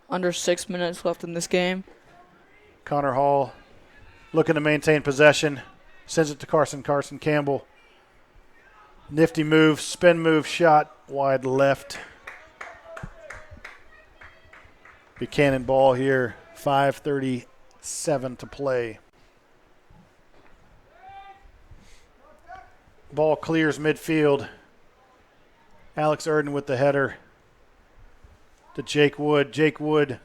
Under 6 minutes left in this game. Connor Hall looking to maintain possession. Sends it to Carson Campbell. Nifty move, spin move, shot wide left. Buchanan ball here. 5:37 to play. Ball clears midfield. Alex Erden with the header to Jake Wood. Jake Wood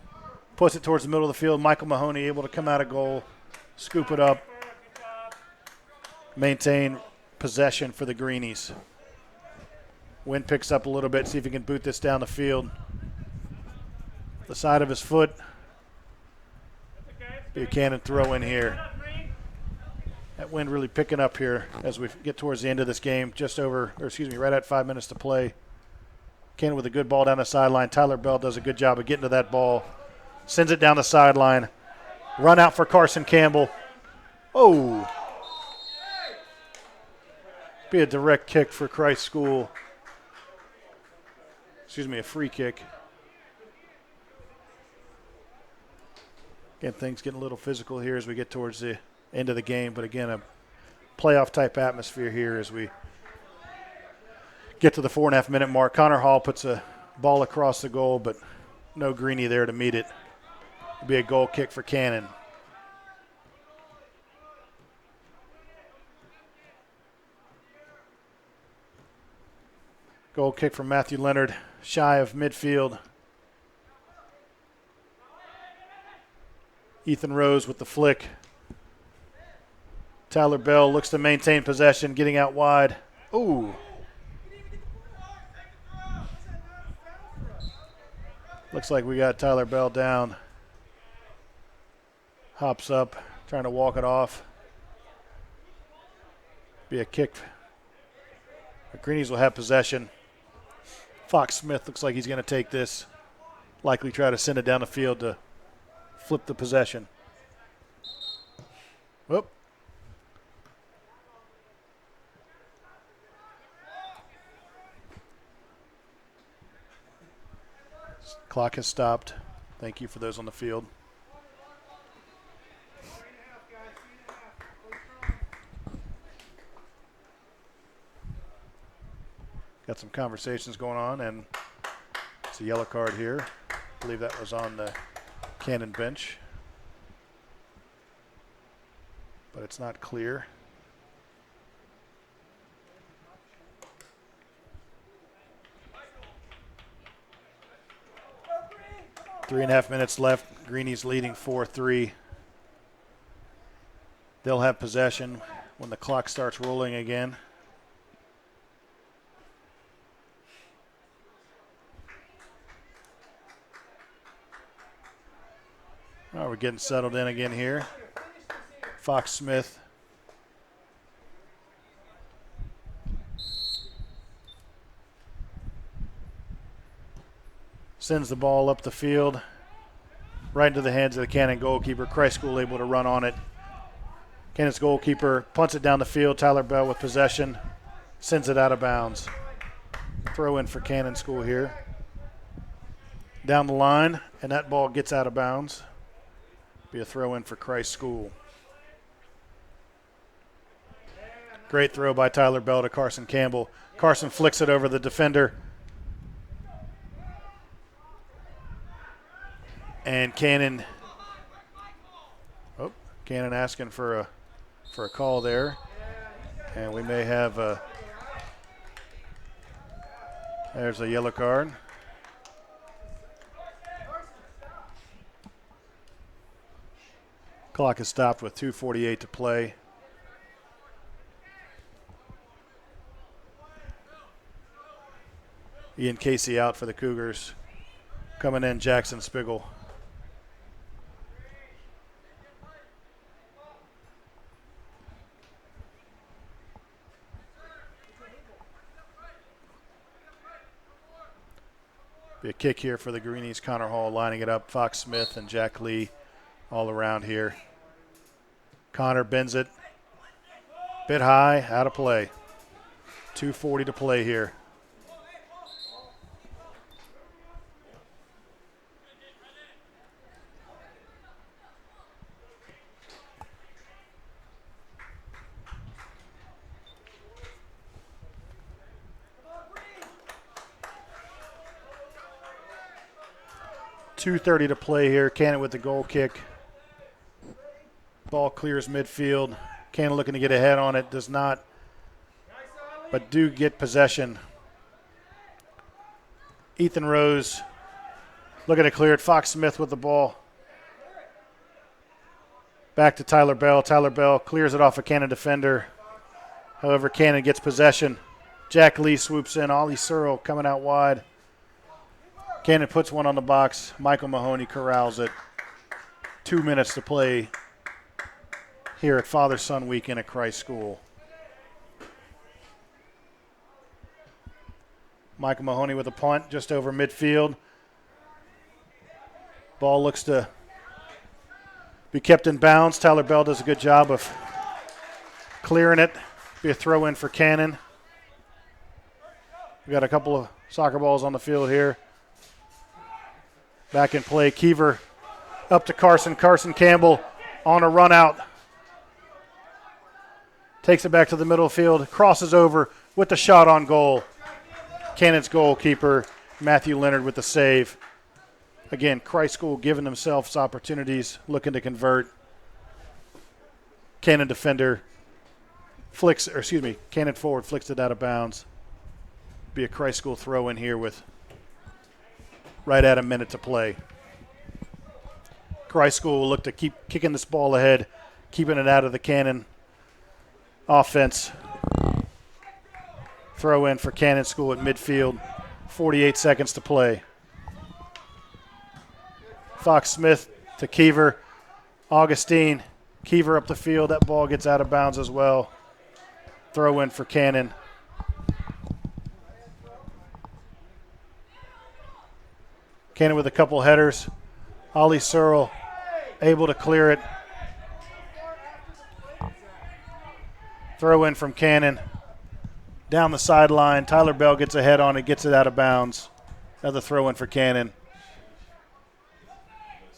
puts it towards the middle of the field. Michael Mahoney able to come out of goal, scoop it up, maintain possession for the Greenies. Wind picks up a little bit, see if he can boot this down the field. The side of his foot. Buchanan throw in here. That wind really picking up here as we get towards the end of this game. Right at 5 minutes to play. Buchanan with a good ball down the sideline. Tyler Bell does a good job of getting to that ball. Sends it down the sideline. Run out for Carson Campbell. Oh. Be a direct kick for Christ School. A free kick. Again, things getting a little physical here as we get towards the end of the game. But again, a playoff type atmosphere here as we get to the 4.5 minute mark. Connor Hall puts a ball across the goal, but no Greenie there to meet it. It'll be a goal kick for Cannon. Goal kick from Matthew Leonard, shy of midfield. Ethan Rose with the flick. Tyler Bell looks to maintain possession, getting out wide. Ooh. Looks like we got Tyler Bell down. Hops up, trying to walk it off. Be a kick. The Greenies will have possession. Fox Smith looks like he's going to take this. Likely try to send it down the field to flip the possession. Whoop. Clock has stopped. Thank you for those on the field. Got some conversations going on, and it's a yellow card here. I believe that was on the Cannon bench, but it's not clear. Three and a half minutes left. Greenies leading 4-3. They'll have possession when the clock starts rolling again. Oh, we're getting settled in again here. Fox Smith. Sends the ball up the field, right into the hands of the Cannon goalkeeper. Christ School able to run on it. Cannon's goalkeeper punts it down the field. Tyler Bell with possession, sends it out of bounds. Throw in for Cannon School here. Down the line, and that ball gets out of bounds. Be a throw in for Christ School. Great throw by Tyler Bell to Carson Campbell. Carson flicks it over the defender. And Cannon asking for a call there. And we may have there's a yellow card. Clock is stopped with 2:48 to play. Ian Casey out for the Cougars. Coming in, Jackson Spigel. Be a kick here for the Greenies. Connor Hall lining it up. Fox Smith and Jack Lee all around here. Connor bends it. Bit high, out of play. 2:40 to play here. .230 to play here. Cannon with the goal kick. Ball clears midfield. Cannon looking to get ahead on it. Does not. But do get possession. Ethan Rose looking to clear it. Fox Smith with the ball. Back to Tyler Bell. Tyler Bell clears it off a Cannon defender. However, Cannon gets possession. Jack Lee swoops in. Ollie Searle coming out wide. Cannon puts one on the box. Michael Mahoney corrals it. 2 minutes to play here at Father-Son Weekend at Christ School. Michael Mahoney with a punt just over midfield. Ball looks to be kept in bounds. Tyler Bell does a good job of clearing it. Be a throw in for Cannon. We got a couple of soccer balls on the field here. Back in play. Keever up to Carson. Carson Campbell on a run out. takes it back to the middle field, crosses over with the shot on goal. Cannon's goalkeeper, Matthew Leonard, with the save. Again, Christ School giving themselves opportunities, looking to convert. Cannon defender Cannon forward flicks it out of bounds. Be a Christ School throw in here with right at a minute to play. Christ School will look to keep kicking this ball ahead, keeping it out of the Cannon offense. Throw in for Cannon School at midfield. 48 seconds to play. Fox Smith to Keever. Augustine. Keever up the field. That ball gets out of bounds as well. Throw in for Cannon. Cannon with a couple headers. Ollie Searle able to clear it. Throw in from Cannon. Down the sideline. Tyler Bell gets a head on it, gets it out of bounds. Another throw in for Cannon.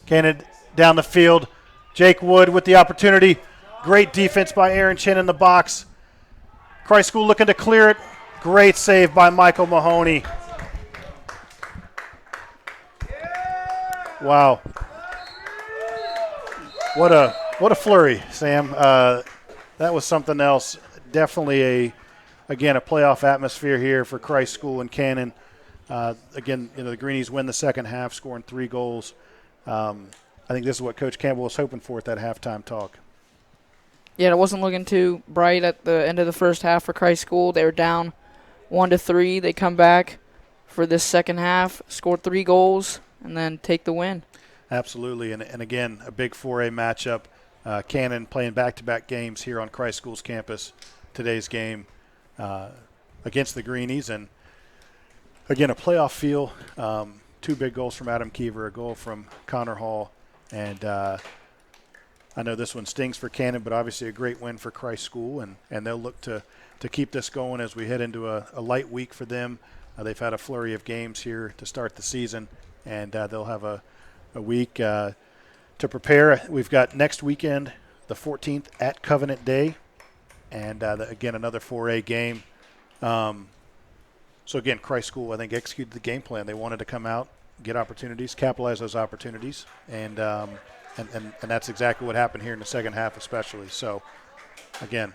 Cannon down the field. Jake Wood with the opportunity. Great defense by Aaron Chin in the box. Christ School looking to clear it. Great save by Michael Mahoney. Wow. What a flurry, Sam. That was something else. Definitely a playoff atmosphere here for Christ School and Cannon. The Greenies win the second half, scoring 3 goals. I think this is what Coach Campbell was hoping for at that halftime talk. Yeah, it wasn't looking too bright at the end of the first half for Christ School. They were down 1-3. They come back for this second half, score 3 goals, and then take the win. Absolutely, and again, a big 4A matchup. Cannon playing back-to-back games here on Christ School's campus. Today's game against the Greenies, and again, a playoff feel. 2 big goals from Adam Keever, a goal from Connor Hall, and I know this one stings for Cannon, but obviously a great win for Christ School, and they'll look to keep this going as we head into a light week for them. They've had a flurry of games here to start the season, and they'll have a week to prepare. We've got next weekend, the 14th, at Covenant Day, and again, another 4A game. So again, Christ School, I think, executed the game plan. They wanted to come out, get opportunities, capitalize those opportunities, and that's exactly what happened here in the second half, especially. So, again,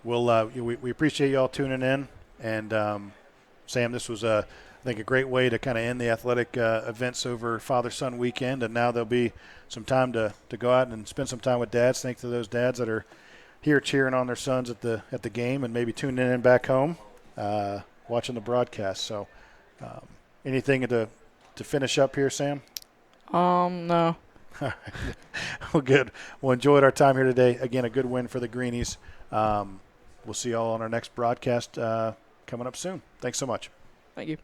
we appreciate you all tuning in, and Sam, this was I think a great way to kind of end the athletic events over Father-Son weekend, and now there'll be some time to go out and spend some time with dads. Thanks to those dads that are here cheering on their sons at the game and maybe tuning in back home, watching the broadcast. So, anything to finish up here, Sam? No. Well, good. Well, enjoyed our time here today. Again, a good win for the Greenies. We'll see you all on our next broadcast coming up soon. Thanks so much. Thank you.